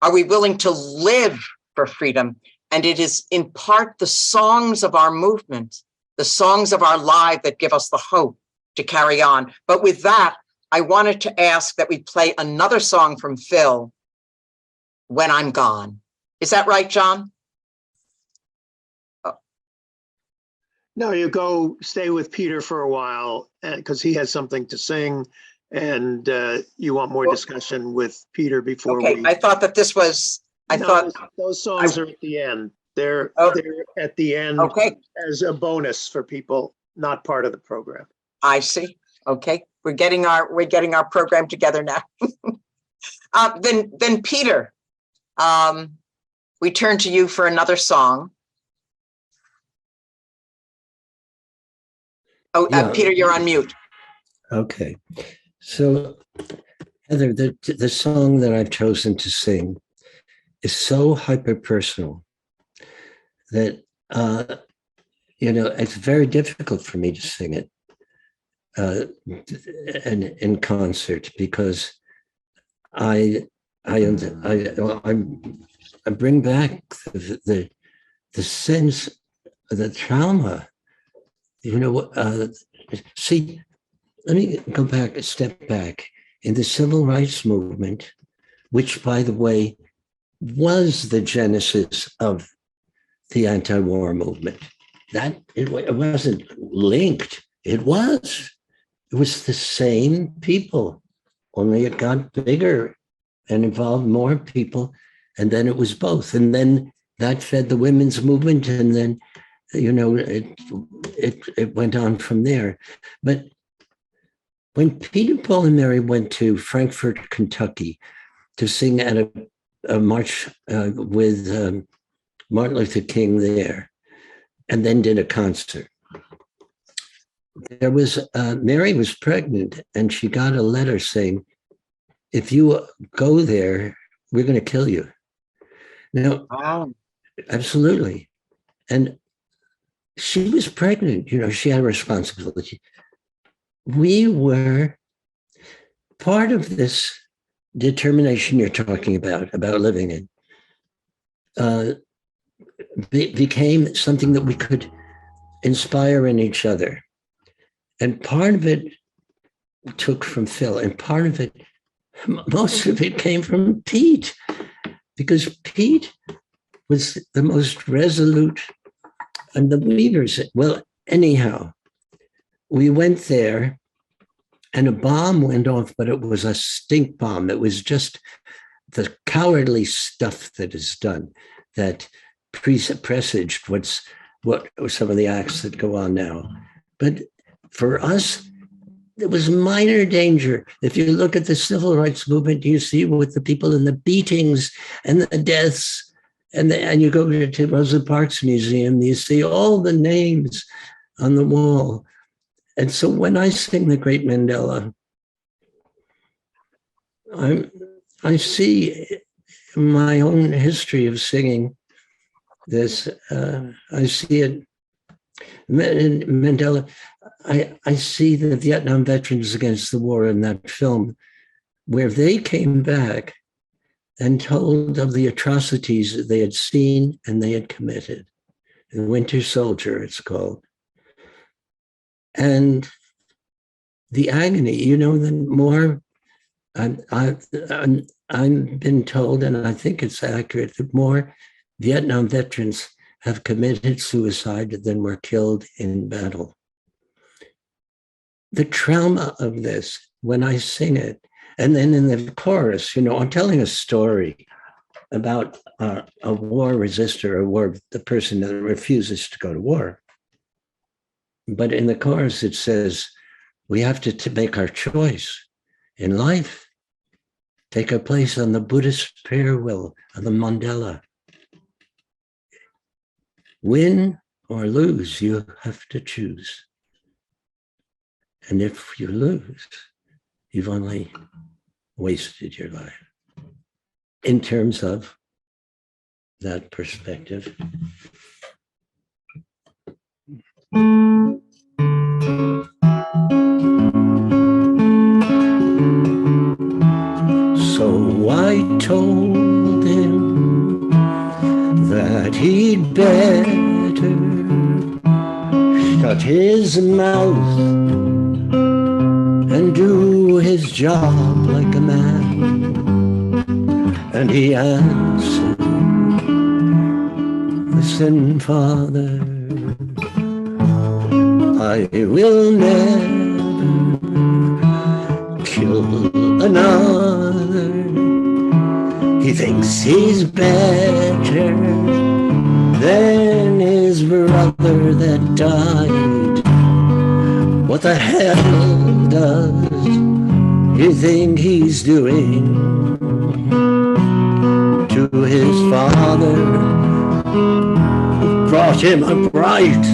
Are we willing to live for freedom? And it is in part the songs of our movement, the songs of our life that give us the hope to carry on. But with that, I wanted to ask that we play another song from Phil, When I'm Gone. Is that right, John? No, you go stay with Peter for a while because he has something to sing, and you want more discussion with Peter before Okay, we. I thought that this was. Those songs are at the end. They're at the end as a bonus for people not part of the program. I see. Okay, we're getting our program together now. Then Peter, we turn to you for another song. Peter, you're on mute. Okay. So, Heather, the song that I've chosen to sing is so hyper-personal that, it's very difficult for me to sing it in concert because I bring back the sense, the trauma. See, let me go back, a step back. In the civil rights movement, which, by the way, was the genesis of the anti-war movement, that it wasn't linked. It was the same people, only it got bigger and involved more people, and then it was both, and then that fed the women's movement, and then it went on from there. But when Peter, Paul, and Mary went to Frankfort, Kentucky to sing at a march with Martin Luther King there, and then did a concert, there was Mary was pregnant, and she got a letter saying, "If you go there, we're going to kill you." Now, Wow. Absolutely. And she was pregnant, she had a responsibility. We were part of this determination you're talking about living in, became something that we could inspire in each other. And part of it took from Phil, and part of it, most of it came from Pete, because Pete was the most resolute and the leaders. Well, anyhow, we went there and a bomb went off, but it was a stink bomb. It was just the cowardly stuff that is done that presaged what some of the acts that go on now. But for us, there was minor danger. If you look at the civil rights movement, you see with the people in the beatings and the deaths, and you go to Rosa Parks Museum, you see all the names on the wall. And so when I sing The Great Mandela, I see my own history of singing this. I see it in Mandela. I see the Vietnam veterans against the war in that film, where they came back and told of the atrocities that they had seen and they had committed. The Winter Soldier, it's called. And the agony, the more I've been told, and I think it's accurate, that more Vietnam veterans have committed suicide than were killed in battle. The trauma of this, when I sing it, and then in the chorus, I'm telling a story about a war resistor, the person that refuses to go to war. But in the chorus, it says, we have to make our choice in life. Take a place on the Buddhist prayer wheel of the Mandela. Win or lose, you have to choose. And if you lose, you've only wasted your life. In terms of that perspective. So I told him that he'd better shut his mouth and do his job like a man. And he answered, listen, Father, I will never kill another. He thinks he's better than his brother that died. What the hell does he think he's doing to his father who brought him up right?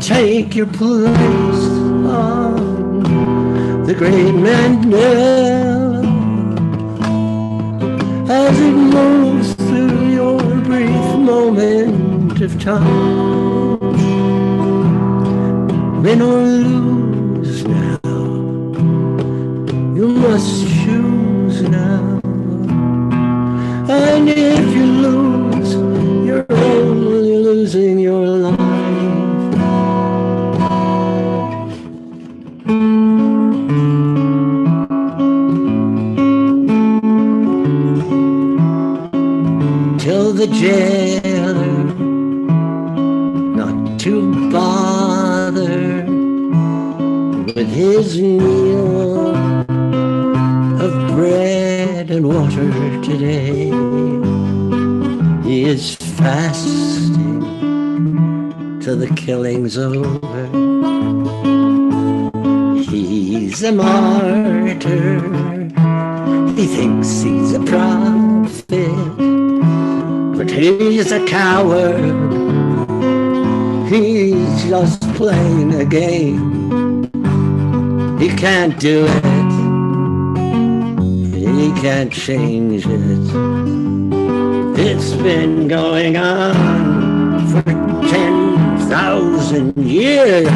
Take your place on the great Mandela as it moves through your brief moment of time. Win or lose now, you must choose now. And if you lose, you're only losing your life. Tell the jailer not to bother with his meal of bread and water today. He is fasting till the killing's over. He's a martyr. He thinks he's a prophet, but he's a coward. He's just playing a game. He can't do it. He can't change it. It's been going on for 10,000 years.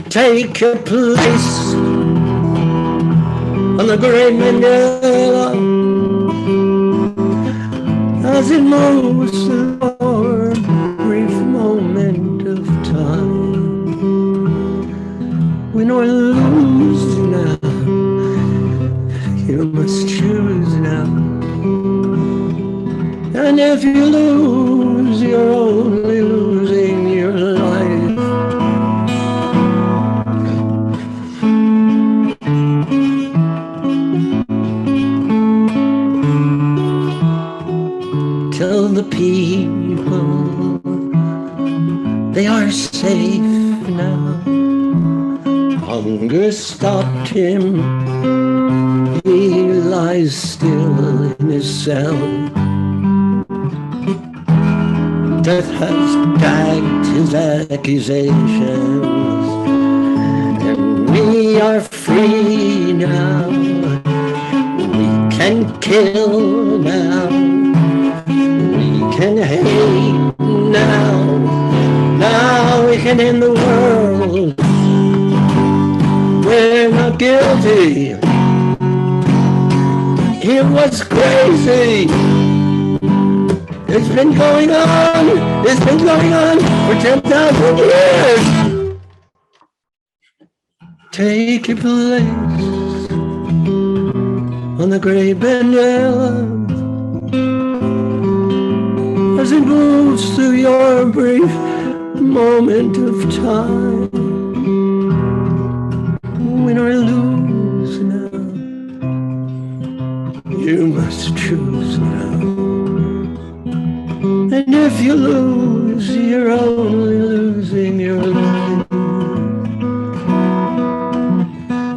Take your place on the great Mandela as it moves through our brief moment of time. Win or lose now, you must choose now. And if you lose, you're only losing your life. Tell the people they are safe Hunger stopped him. He lies still in his cell. Death has tagged his accusations, and we are free now. We can kill now. We can hate now. Now we can end the world. We're not guilty. It was crazy. It's been going on. It's been going on for 10,000 years. Take your place on the great bend as it moves through your brief moment of time. Win or lose now. You must choose now. And if you lose, you're only losing your life.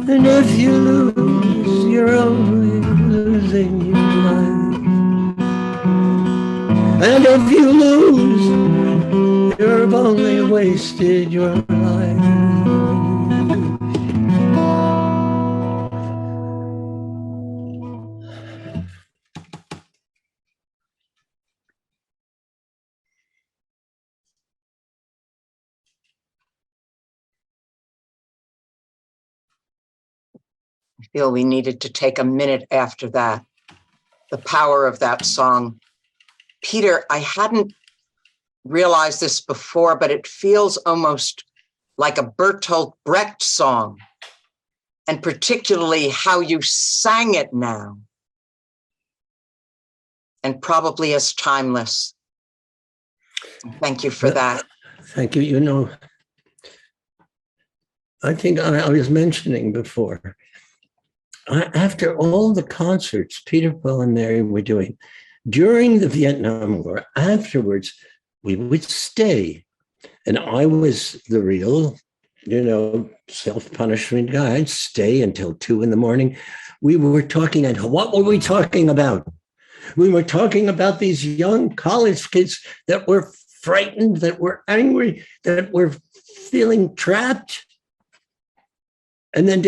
And if you lose, you're only losing your life. And if you lose, you've only wasted your life. I feel we needed to take a minute after that. The power of that song. Peter, I hadn't realized this before, but it feels almost like a Bertolt Brecht song, and particularly how you sang it now, and probably as timeless. Thank you for that. Thank you. You know, I think I was mentioning before, after all the concerts Peter, Paul, and Mary were doing during the Vietnam War, afterwards, we would stay. And I was the real, self-punishment guy. I'd stay until 2 a.m. We were talking, and what were we talking about? We were talking about these young college kids that were frightened, that were angry, that were feeling trapped. And then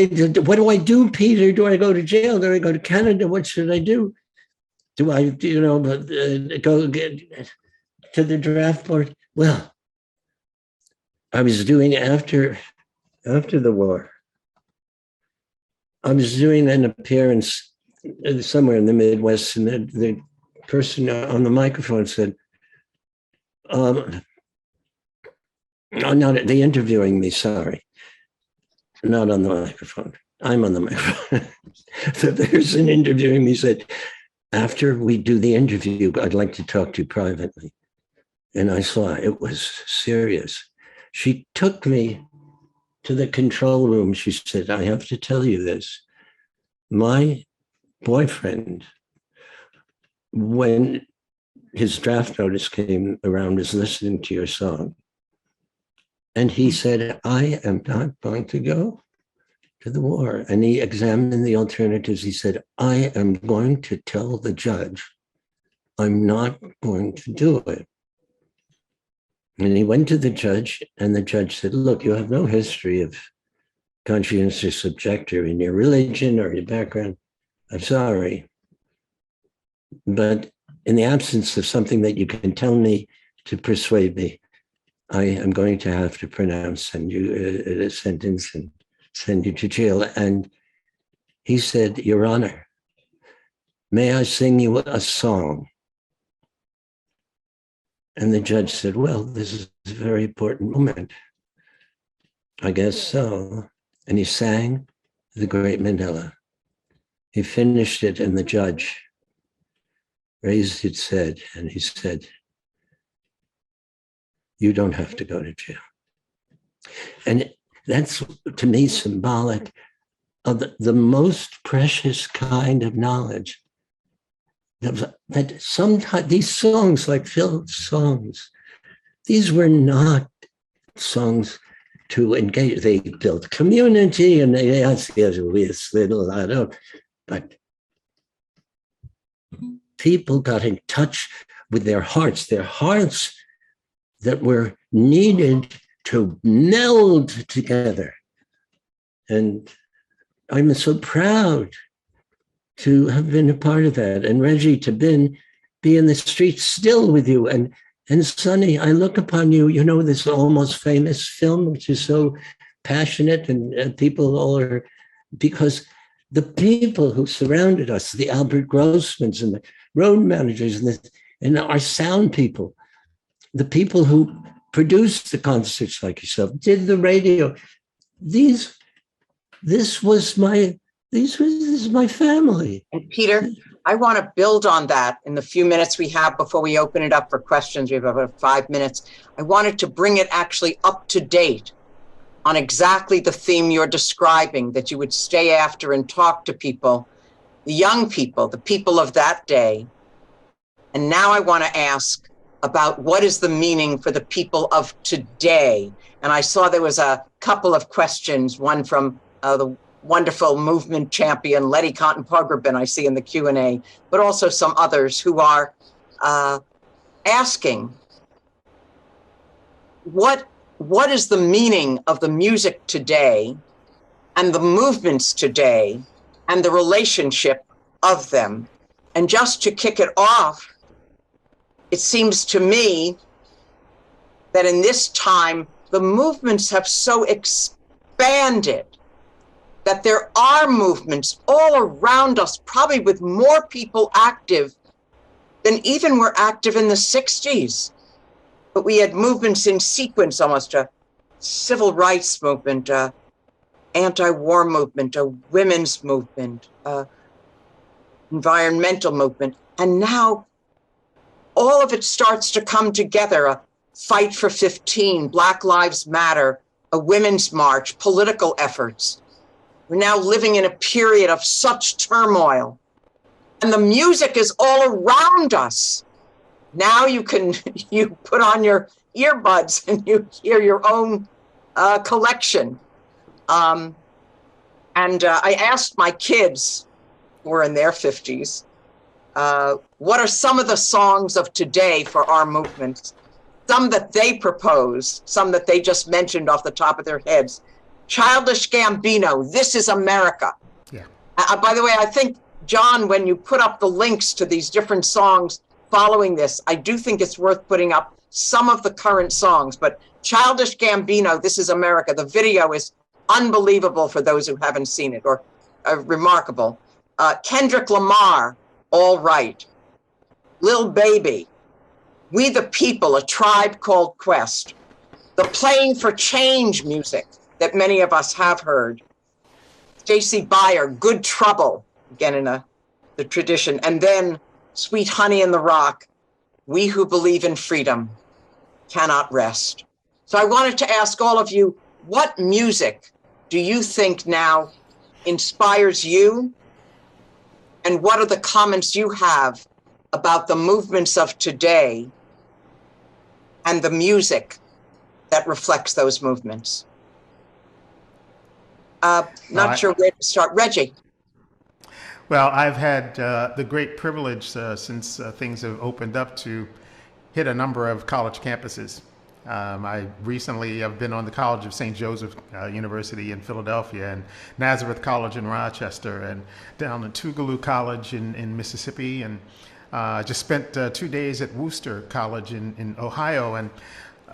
what do I do, Peter? Do I go to jail? Do I go to Canada? What should I do? Do I, go get to the draft board? Well, I was doing after the war, I was doing an appearance somewhere in the Midwest, and the person on the microphone said, no, they interviewing me, sorry. Not on the microphone. I'm on the microphone. So the person interviewing me said, after we do the interview, I'd like to talk to you privately. And I saw it was serious. She took me to the control room. She said, I have to tell you this. My boyfriend, when his draft notice came around, was listening to your song. And he said, I am not going to go to the war. And he examined the alternatives. He said, I am going to tell the judge, I'm not going to do it. And he went to the judge, and the judge said, look, you have no history of conscientious objector in your religion or your background. I'm sorry. But in the absence of something that you can tell me to persuade me, I am going to have to send you a sentence and send you to jail. And he said, Your Honor, may I sing you a song? And the judge said, well, this is a very important moment. I guess so. And he sang The Great Mandela. He finished it, and the judge raised his head, and he said, you don't have to go to jail. And that's, to me, symbolic of the most precious kind of knowledge. That sometimes these songs, like Phil's songs, these were not songs to engage. They built community, and yes, with little, I don't, but people got in touch with their hearts that were needed to meld together. And I'm so proud to have been a part of that. And Reggie, to be in the streets still with you. And Sonny, I look upon you, you know, this almost famous film, which is so passionate, and people all are, because the people who surrounded us, the Albert Grossmans and the road managers and our sound people, the people who produced the concerts like yourself, did the radio. This is my family. And Peter, I want to build on that in the few minutes we have before we open it up for questions. We have about 5 minutes. I wanted to bring it actually up to date on exactly the theme you're describing, that you would stay after and talk to people, the young people, the people of that day. And now I want to ask about what is the meaning for the people of today. And I saw there was a couple of questions, one from the wonderful movement champion Letty Cotton Pogrebin I see in the Q&A, but also some others who are asking, what is the meaning of the music today and the movements today and the relationship of them? And just to kick it off, it seems to me that in this time, the movements have so expanded that there are movements all around us, probably with more people active than even were active in the 60s. But we had movements in sequence, almost a civil rights movement, a anti-war movement, a women's movement, environmental movement. And now all of it starts to come together, a fight for 15, Black Lives Matter, a women's march, political efforts. We're now living in a period of such turmoil, and the music is all around us. Now you put on your earbuds and you hear your own collection. And I asked my kids, who are in their 50s, what are some of the songs of today for our movements? Some that they proposed, some that they just mentioned off the top of their heads. Childish Gambino, This Is America. Yeah. By the way, I think, John, when you put up the links to these different songs following this, I do think it's worth putting up some of the current songs. But Childish Gambino, This Is America, the video is unbelievable for those who haven't seen it, or remarkable. Kendrick Lamar, All Right. Lil Baby, We the People, A Tribe Called Quest. The Playing for Change music that many of us have heard. Stacey Byer, Good Trouble, again in the tradition. And then Sweet Honey in the Rock, We Who Believe in Freedom Cannot Rest. So I wanted to ask all of you, what music do you think now inspires you? And what are the comments you have about the movements of today and and that reflects those movements? Not sure where to start. Reggie. Well, I've had the great privilege since things have opened up to hit a number of college campuses. I recently have been on the College of St. Joseph University in Philadelphia, and Nazareth College in Rochester, and down at Tougaloo College in Mississippi, and just spent 2 days at Worcester College in Ohio, and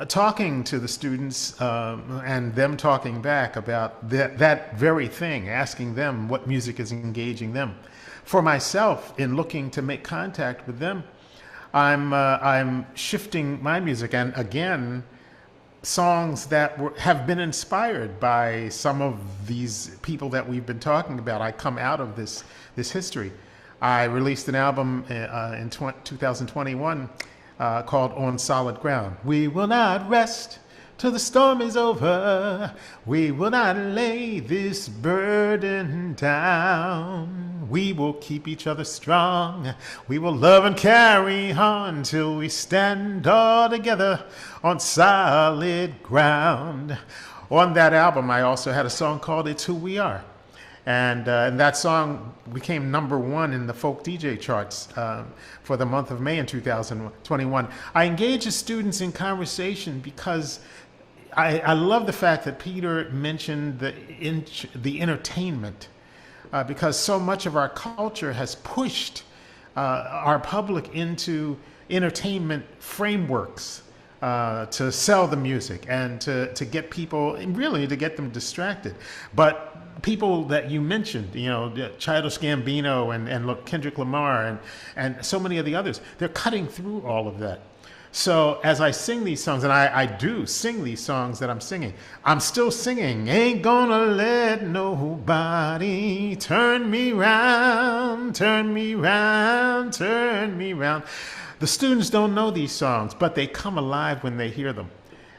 talking to the students and them talking back about that very thing, asking them what music is engaging them. For myself, in looking to make contact with them, I'm shifting my music, and again, songs that have been inspired by some of these people that we've been talking about. I come out of this history. I released an album in 2021 called On Solid Ground. We will not rest till the storm is over. We will not lay this burden down. We will keep each other strong. We will love and carry on till we stand all together on solid ground. on that album, I also had a song called It's Who We Are. And that song became #1 in the folk DJ charts for the month of May in 2021. I engage the students in conversation because I love the fact that Peter mentioned the entertainment, because so much of our culture has pushed our public into entertainment frameworks to sell the music and to get people, and really to get them distracted. But people that you mentioned, Childish Gambino and look, Kendrick Lamar and so many of the others, they're cutting through all of that. So as I sing these songs, and I do sing these songs that I'm singing, I'm still singing, ain't gonna let nobody turn me round, turn me round, turn me round. The students don't know these songs, but they come alive when they hear them.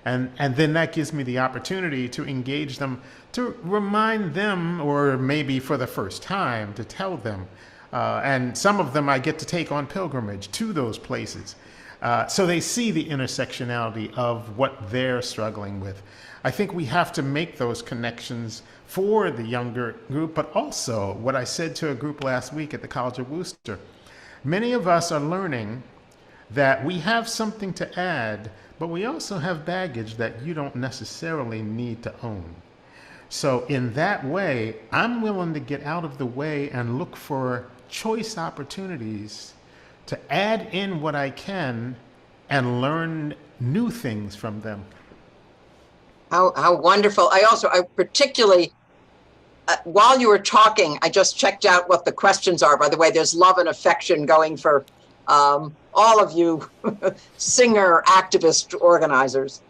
And then that gives me the opportunity to engage them, to remind them, or maybe for the first time, to tell them. And some of them I get to take on pilgrimage to those places. So they see the intersectionality of what they're struggling with. I think we have to make those connections for the younger group, but also what I said to a group last week at the College of Worcester. Many of us are learning that we have something to add, but we also have baggage that you don't necessarily need to own. So in that way, I'm willing to get out of the way and look for choice opportunities to add in what I can and learn new things from them. How wonderful. I particularly, while you were talking, I just checked out what the questions are. By the way, there's love and affection going for all of you singer, activist, organizers.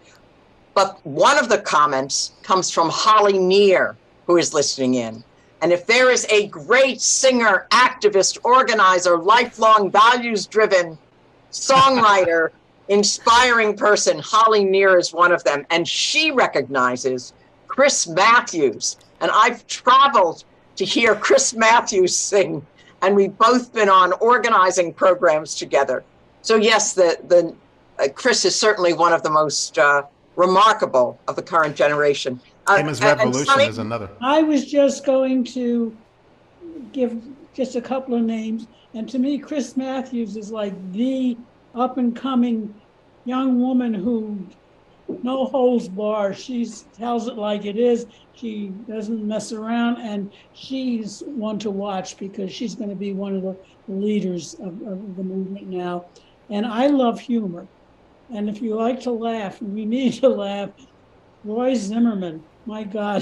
But one of the comments comes from Holly Neer, who is listening in. And if there is a great singer, activist, organizer, lifelong values-driven songwriter, inspiring person, Holly Neer is one of them. And she recognizes Chris Matthews. And I've traveled to hear Chris Matthews sing. And we've both been on organizing programs together. So yes, Chris is certainly one of the most remarkable of the current generation. Famous Revolution Sonny, is another. I was just going to give just a couple of names. And to me, Chris Matthews is like the up and coming young woman who no holds barred. She tells it like it is. She doesn't mess around, and she's one to watch because she's going to be one of the leaders of the movement now. And I love humor. And if you like to laugh, and we need to laugh, Roy Zimmerman, my God,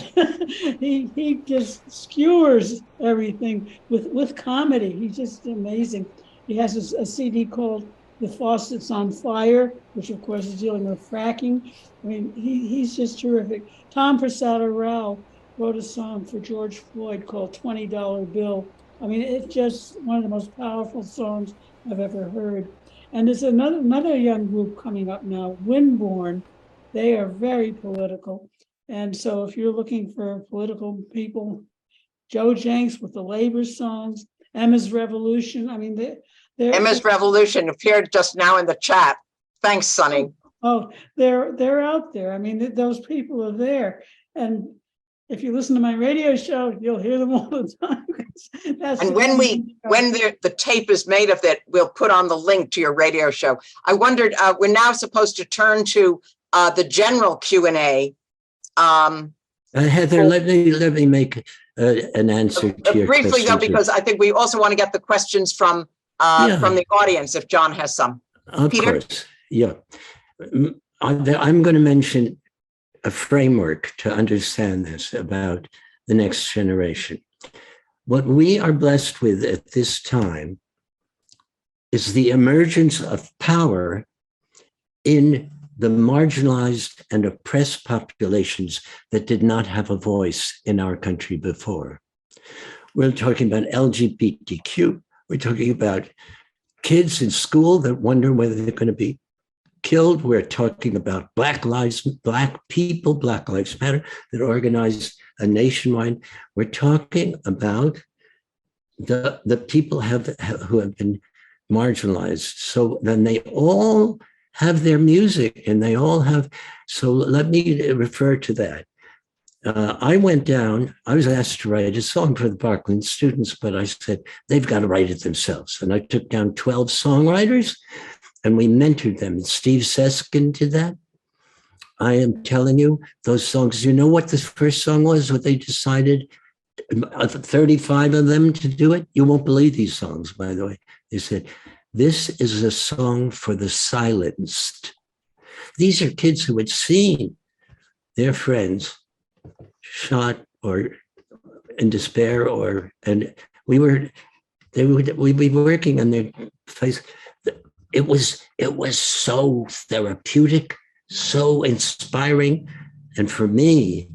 he just skewers everything with comedy. He's just amazing. He has a CD called The Faucet's on Fire, which of course is dealing with fracking. I mean, he's just terrific. Tom Persada Rao wrote a song for George Floyd called $20 Bill. I mean, it's just one of the most powerful songs I've ever heard. And there's another young group coming up now, Windborn. They are very political. And so if you're looking for political people, Joe Jenks with the labor songs, Emma's Revolution. I mean, Emma's Revolution appeared just now in the chat. Thanks, Sonny. Oh, they're out there. I mean, those people are there. And if you listen to my radio show, you'll hear them all the time. And when the tape is made of it, we'll put on the link to your radio show. I wondered, we're now supposed to turn to the general Q&A. Heather, let me make an answer to your briefly, question. Though, because I think we also want to get the questions from the audience, if John has some. Of Peter? course, yeah. I'm going to mention a framework to understand this about the next generation. What we are blessed with at this time is the emergence of power in the marginalized and oppressed populations that did not have a voice in our country before. We're talking about LGBTQ. We're talking about kids in school that wonder whether they're going to be killed. We're talking about Black Lives Matter, that organized a nationwide. We're talking about the people who have been marginalized. So then they all have their music and they all have, so let me refer to that. I went down, I was asked to write a song for the Parkland students, but I said, they've got to write it themselves. And I took down 12 songwriters and we mentored them. Steve Seskin did that. I am telling you, those songs, you know what the first song was, what they decided, 35 of them to do it? You won't believe these songs, by the way. They said, this is a song for the silenced. These are kids who had seen their friends shot or in despair, and we'd be working on their face. It was so therapeutic, so inspiring. And for me,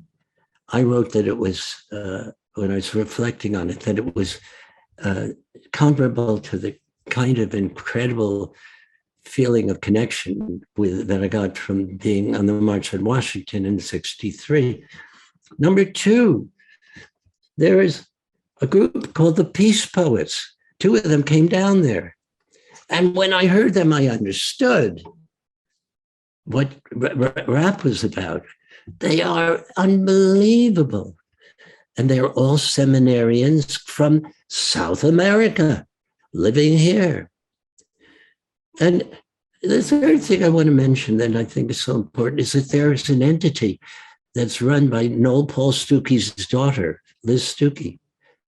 I wrote that it was, when I was reflecting on it, that it was comparable to the kind of incredible feeling of connection that I got from being on the March on Washington in '63. Number two, there is a group called the Peace Poets. Two of them came down there. And when I heard them, I understood what rap was about. They are unbelievable. And they're all seminarians from South America living here. And the third thing I want to mention that I think is so important is that there is an entity that's run by Noel Paul Stuckey's daughter, Liz Stuckey.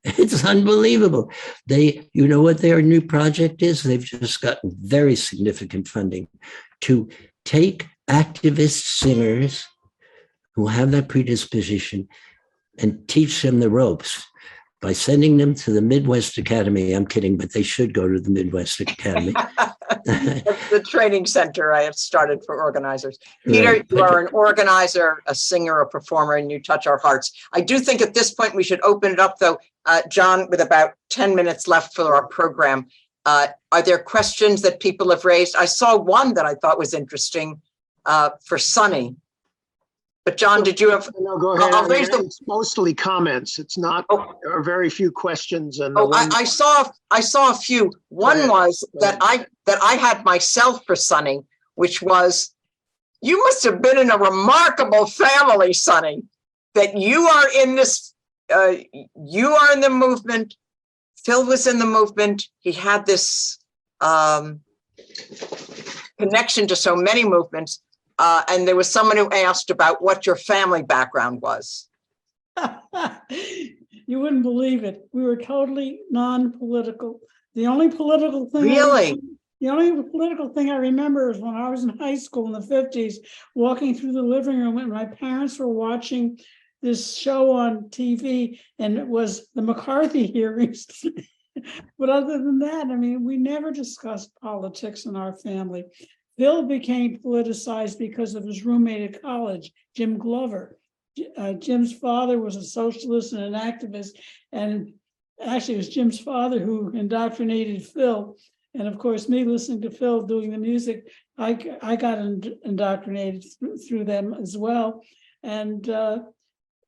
It's unbelievable. You know what their new project is? They've just gotten very significant funding to take activist singers who have that predisposition and teach them the ropes by sending them to the Midwest Academy. I'm kidding, but they should go to the Midwest Academy. The training center I have started for organizers. Peter, Right. you are an organizer, a singer, a performer, and you touch our hearts. I do think at this point we should open it up, though, John, with about 10 minutes left for our program. Are there questions that people have raised? I saw one that I thought was interesting for Sonny. But John, did you have? No, go ahead. I'll raise It's mostly comments. It's not, there are very few questions. And I saw a few. One was that I had myself for Sonny, which was, you must have been in a remarkable family, Sonny, that you are in this, you are in the movement. Phil was in the movement. He had this connection to so many movements. And there was someone who asked about what your family background was. You wouldn't believe it. We were totally non-political. The only political thing I remember is when I was in high school in the 50s, walking through the living room and my parents were watching this show on TV, and it was the McCarthy hearings. But other than that, I mean, we never discussed politics in our family. Bill became politicized because of his roommate at college, Jim Glover. Jim's father was a socialist and an activist, and actually it was Jim's father who indoctrinated Phil. And of course, me listening to Phil doing the music, I got indoctrinated through them as well. And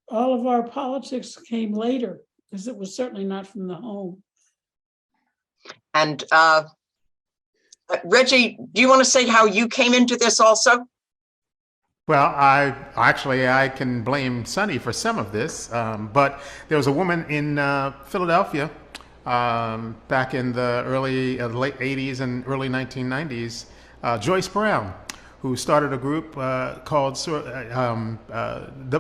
all of our politics came later, because it was certainly not from the home. And Reggie, do you want to say how you came into this also? Well, I can blame Sonny for some of this, but there was a woman in Philadelphia back in the late 80s and early 1990s, Joyce Brown, who started a group called,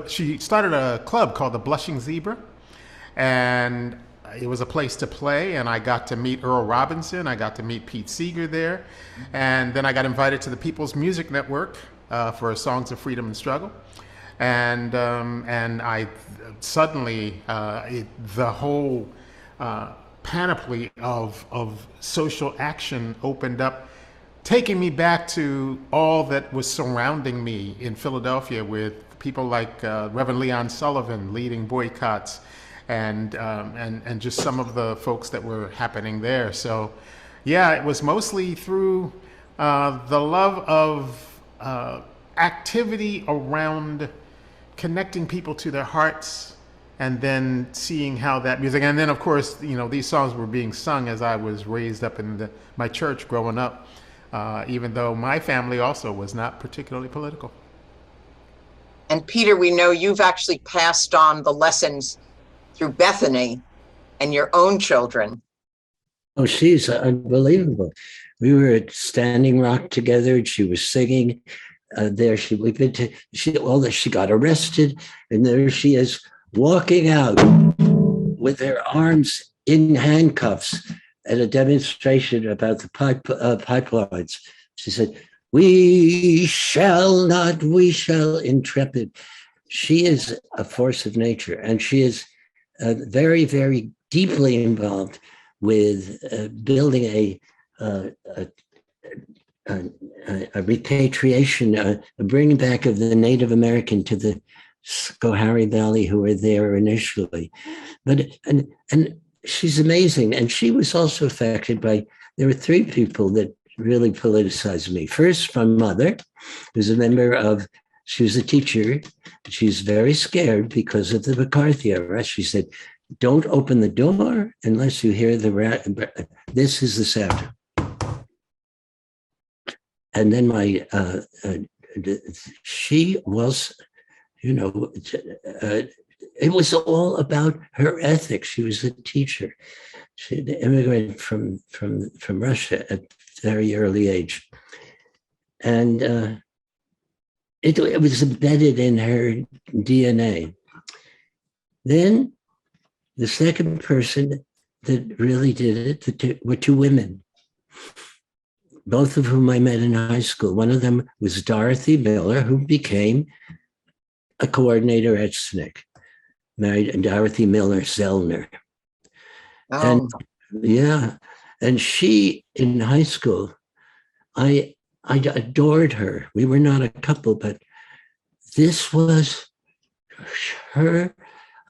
she started a club called the Blushing Zebra, and it was a place to play, and I got to meet Earl Robinson, I got to meet Pete Seeger there, and then I got invited to the People's Music Network for Songs of Freedom and Struggle, and I suddenly, the whole panoply of social action opened up, taking me back to all that was surrounding me in Philadelphia with people like Reverend Leon Sullivan leading boycotts, and just some of the folks that were happening there. So yeah, it was mostly through the love of activity around connecting people to their hearts, and then seeing how that music, and then of course, you know, these songs were being sung as I was raised up in my church growing up, even though my family also was not particularly political. And Peter, we know you've actually passed on the lessons through Bethany and your own children. Oh, she's unbelievable. We were at Standing Rock together, and she was singing. She got arrested, and there she is walking out with her arms in handcuffs at a demonstration about the pipelines. She said, we shall, intrepid. She is a force of nature, and she is very, very deeply involved with building a repatriation, a bringing back of the Native American to the Schoharie Valley who were there initially. But and she's amazing. And she was also affected by, there were three people that really politicized me. First, my mother, who's a member of, she was a teacher. She's very scared because of the McCarthy era. She said, don't open the door unless you hear this is the sound. And then she was, it was all about her ethics. She was a teacher. She immigrated from Russia at a very early age. And it was embedded in her DNA. Then the second person that really did it were two women, both of whom I met in high school. One of them was Dorothy Miller, who became a coordinator at SNCC, married Dorothy Miller Zellner. Oh. And she, in high school, I adored her. We were not a couple, but this was her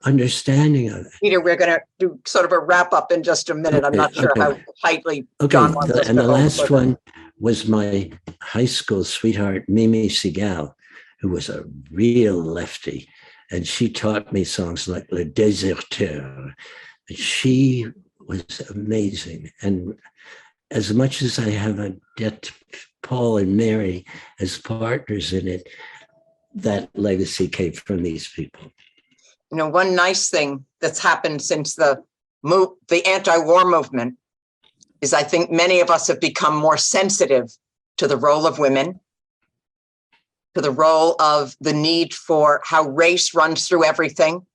understanding of it. Peter, we're going to do sort of a wrap up in just a minute. I'm not sure how tightly John wants us and to the last hold. one was my high school sweetheart, Mimi Segal, who was a real lefty. And she taught me songs like Le Déserteur. She was amazing. And as much as I have a debt to Paul and Mary as partners in it, that legacy came from these people. One nice thing that's happened since the anti-war movement is I think many of us have become more sensitive to the role of women, to the role of the need for how race runs through everything,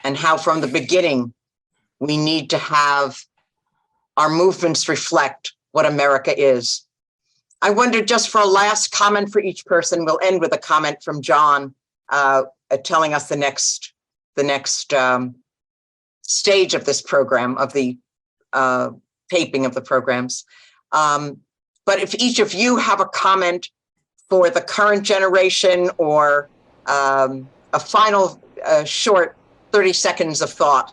and how from the beginning we need to have our movements reflect what America is. I wonder, just for a last comment for each person, we'll end with a comment from John telling us the next stage of this program, of the taping of the programs. But if each of you have a comment for the current generation, or a final short 30 seconds of thought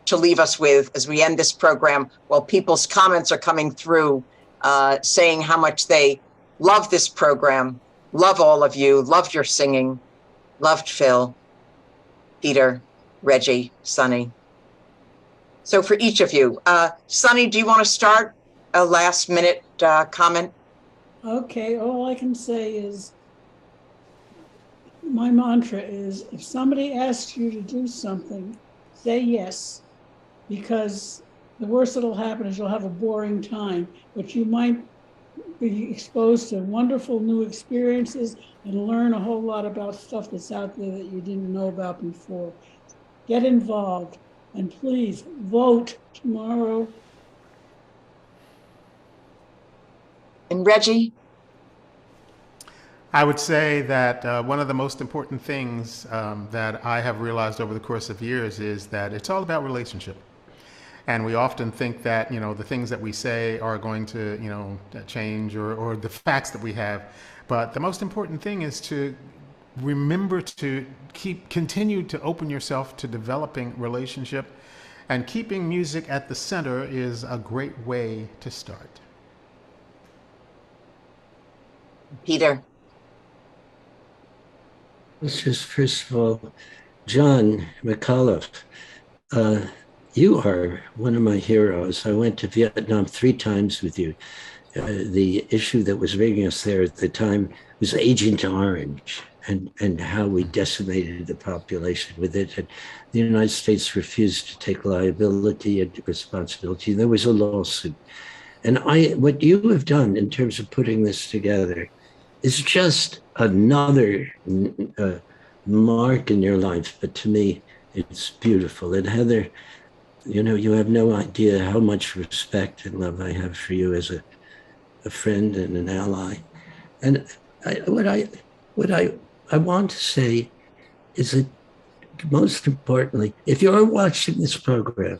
to leave us with as we end this program, while people's comments are coming through, saying how much they love this program, love all of you, loved your singing, loved Phil, Peter, Reggie, Sonny. So for each of you, Sonny, do you want to start a last minute comment? Okay, all I can say is, my mantra is, if somebody asks you to do something, say yes, because the worst that'll happen is you'll have a boring time, but you might be exposed to wonderful new experiences and learn a whole lot about stuff that's out there that you didn't know about before. Get involved, and please vote tomorrow. And Reggie? I would say that one of the most important things that I have realized over the course of years is that it's all about relationship. And we often think that, the things that we say are going to, change, or the facts that we have. But the most important thing is to remember to continue to open yourself to developing relationship, and keeping music at the center is a great way to start. Peter? Let's just, first of all, John McAuliffe, you are one of my heroes. I went to Vietnam 3 times with you. The issue that was ringing us there at the time was Agent Orange. and how we decimated the population with it. And the United States refused to take liability and responsibility. There was a lawsuit. And what you have done in terms of putting this together is just another mark in your life. But to me, it's beautiful. And Heather, you have no idea how much respect and love I have for you as a friend and an ally. And what I want to say is that, most importantly, if you're watching this program,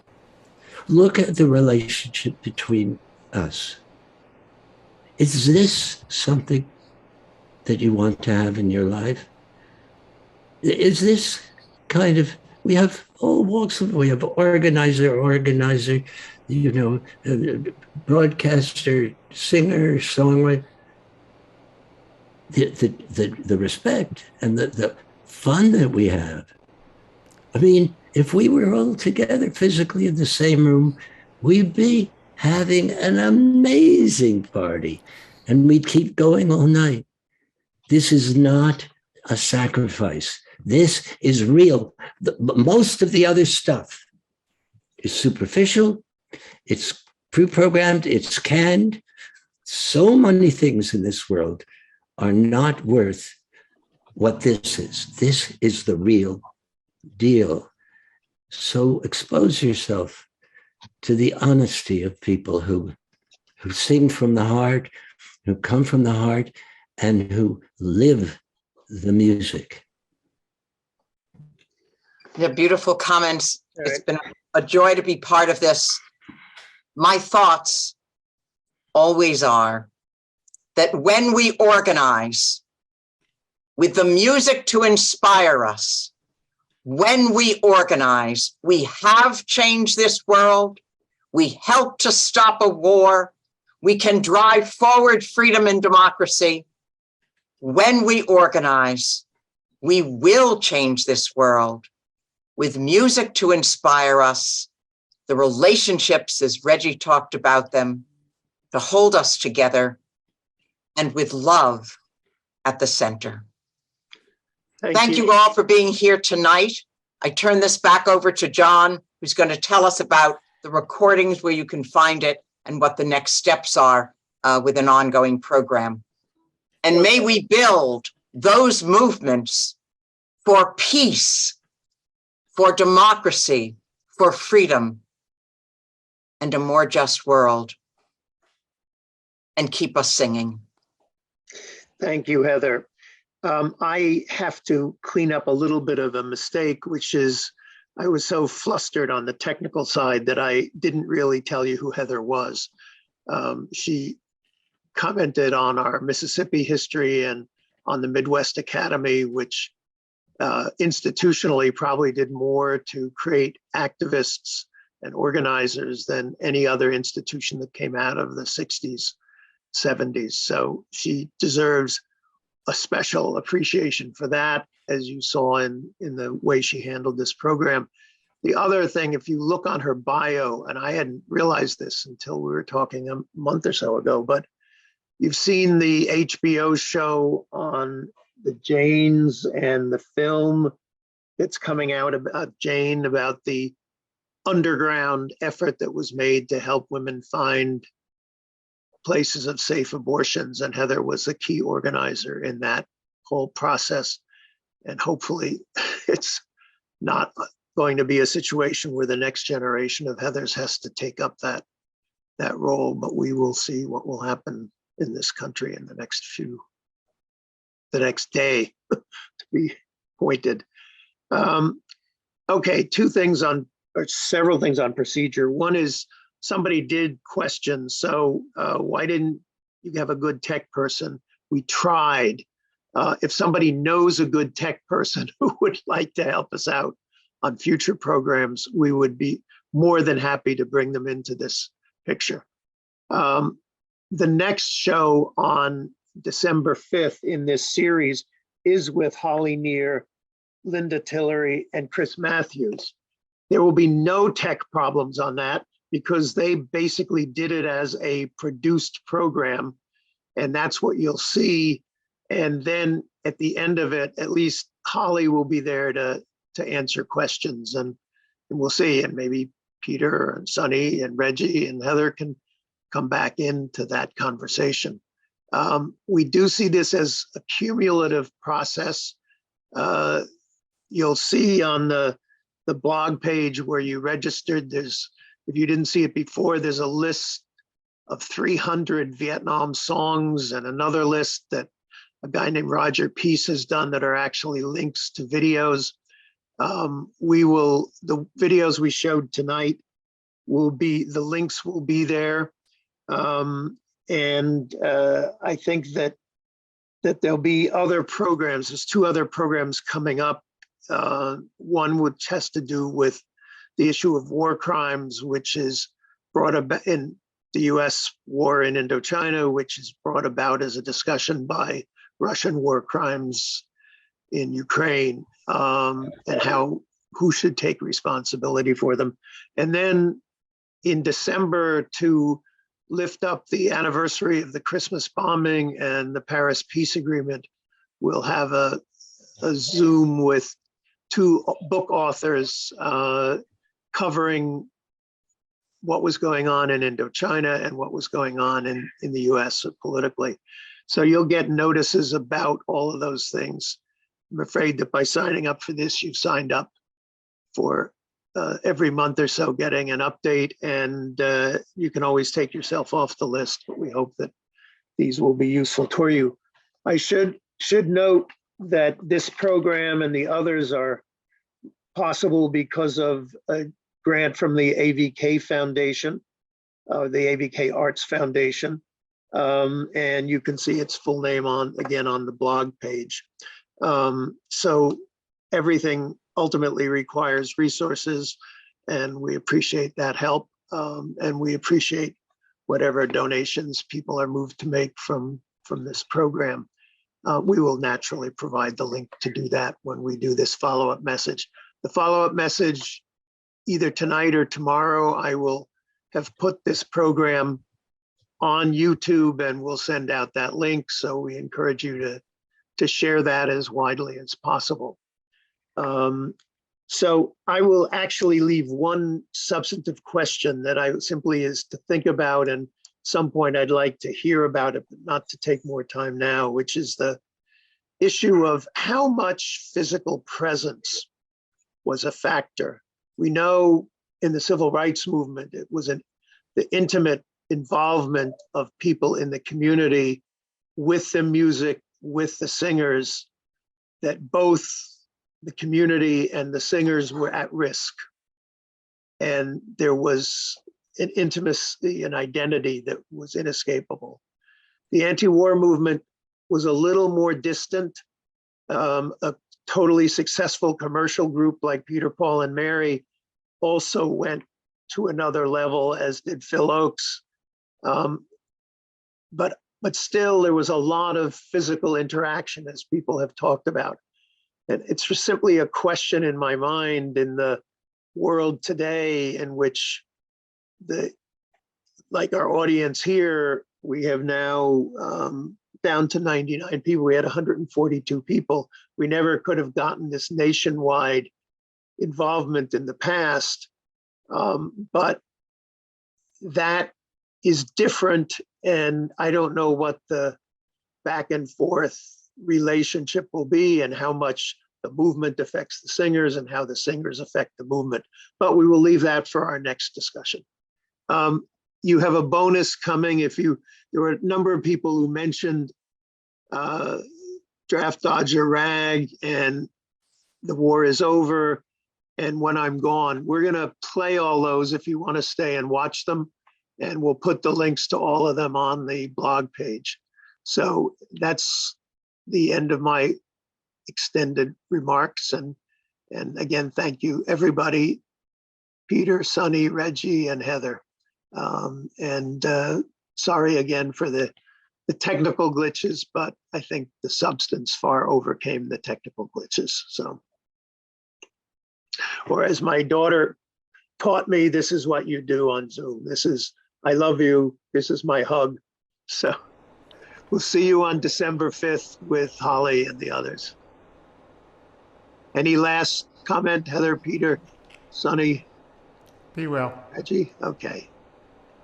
look at the relationship between us. Is this something that you want to have in your life? Is this kind of, we have all walks of, we have organizer, broadcaster, singer, songwriter. The respect and the fun that we have. I mean, if we were all together physically in the same room, we'd be having an amazing party, and we'd keep going all night. This is not a sacrifice. This is real. Most of the other stuff is superficial. It's pre-programmed. It's canned. So many things in this world are not worth what this is. This is the real deal. So expose yourself to the honesty of people who sing from the heart, who come from the heart, and who live the music. Yeah, beautiful comments. It's been a joy to be part of this. My thoughts always are that when we organize with the music to inspire us, when we organize, we have changed this world. We help to stop a war. We can drive forward freedom and democracy. When we organize, we will change this world with music to inspire us, the relationships, as Reggie talked about them, to hold us together, and with love at the center. Thank you all for being here tonight. I turn this back over to John, who's going to tell us about the recordings, where you can find it, and what the next steps are with an ongoing program. And may we build those movements for peace, for democracy, for freedom, and a more just world, and keep us singing. Thank you, Heather. I have to clean up a little bit of a mistake, which is I was so flustered on the technical side that I didn't really tell you who Heather was. She commented on our Mississippi history and on the Midwest Academy, which institutionally probably did more to create activists and organizers than any other institution that came out of the 60s, 70s. So she deserves a special appreciation for that, as you saw in the way she handled this program. The other thing, if you look on her bio, and I hadn't realized this until we were talking a month or so ago, but you've seen the HBO show on the Janes and the film that's coming out about Jane, about the underground effort that was made to help women find places of safe abortions. And Heather was a key organizer in that whole process. And hopefully it's not going to be a situation where the next generation of Heathers has to take up that role, but we will see what will happen in this country in the next day to be pointed. Okay, several things on procedure. One is somebody did question, so why didn't you have a good tech person? We tried. If somebody knows a good tech person who would like to help us out on future programs, we would be more than happy to bring them into this picture. The next show on December 5th in this series is with Holly Near, Linda Tillery, and Chris Matthews. There will be no tech problems on that because they basically did it as a produced program, and that's what you'll see. And then at the end of it, at least Holly will be there to answer questions, and we'll see. And maybe Peter and Sonny and Reggie and Heather can come back into that conversation. We do see this as a cumulative process. You'll see on the blog page where you registered, if you didn't see it before, there's a list of 300 Vietnam songs and another list that a guy named Roger Peace has done that are actually links to videos. The videos we showed tonight the links will be there. And I think that there'll be other programs. There's 2 other programs coming up. One which has to do with the issue of war crimes, which is brought about in the US war in Indochina, which is brought about as a discussion by Russian war crimes in Ukraine, and who should take responsibility for them. And then in December, to lift up the anniversary of the Christmas bombing and the Paris Peace Agreement, we'll have a Zoom with 2 book authors covering what was going on in Indochina and what was going on in the US politically. So you'll get notices about all of those things. I'm afraid that by signing up for this, you've signed up for every month or so getting an update, and you can always take yourself off the list, but we hope that these will be useful to you. I should note that this program and the others are possible because of a grant from the AVK Foundation, the AVK Arts Foundation. And you can see its full name on the blog page. So everything ultimately requires resources, and we appreciate that help. And we appreciate whatever donations people are moved to make from this program. We will naturally provide the link to do that when we do this follow-up message. The follow-up message, either tonight or tomorrow, I will have put this program on YouTube, and we'll send out that link. So we encourage you to share that as widely as possible. So I will actually leave one substantive question that I simply is to think about, and at some point I'd like to hear about it, but not to take more time now, which is the issue of how much physical presence was a factor. We know in the civil rights movement, it was the intimate involvement of people in the community with the music, with the singers, that both the community and the singers were at risk. And there was an intimacy and identity that was inescapable. The anti-war movement was a little more distant. A totally successful commercial group like Peter, Paul, and Mary also went to another level, as did Phil Ochs. But still, there was a lot of physical interaction, as people have talked about. And it's just simply a question in my mind in the world today, in which like our audience here, we have now down to 99 people. We had 142 people. We never could have gotten this nationwide involvement in the past, but that is different. And I don't know what the back and forth relationship will be, and how much the movement affects the singers and how the singers affect the movement. But we will leave that for our next discussion. You have a bonus coming. There were a number of people who mentioned Draft Dodger Rag and The War Is Over and When I'm Gone. We're gonna play all those if you want to stay and watch them, and we'll put the links to all of them on the blog page. So that's the end of my extended remarks. And again, thank you, everybody, Peter, Sonny, Reggie, and Heather. Sorry again for the technical glitches, but I think the substance far overcame the technical glitches. So, or as my daughter taught me, this is what you do on Zoom. This is, I love you. This is my hug. So We'll see you on December 5th with Holly and the others. Any last comment, Heather, Peter, Sonny, Be well. Reggie? Okay.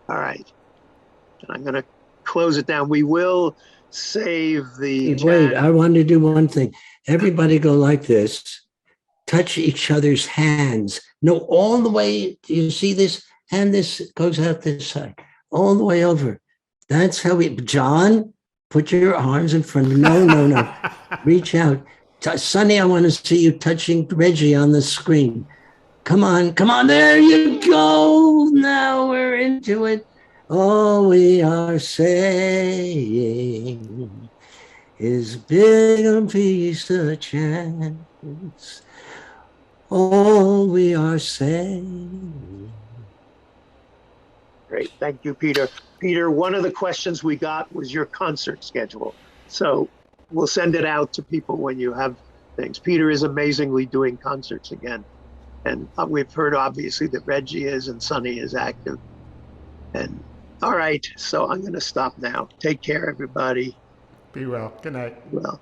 All right. And I'm going to close it down. We will save the Wait, I want to do one thing. Everybody go like this. Touch each other's hands. No, all the way. Do you see this hand? This goes out this side, all the way over. That's how we, John, put your arms in front of me. No. Reach out. Sonny, I want to see you touching Reggie on the screen. Come on. There you go. Now we're into it. All we are saying is big and piece of chance. All we are saying. Great. Thank you, Peter. Peter, one of the questions we got was your concert schedule. So we'll send it out to people when you have things. Peter is amazingly doing concerts again. And we've heard, obviously, that Reggie is and Sonny is active. And all right, so I'm going to stop now. Take care, everybody. Be well. Good night. Well.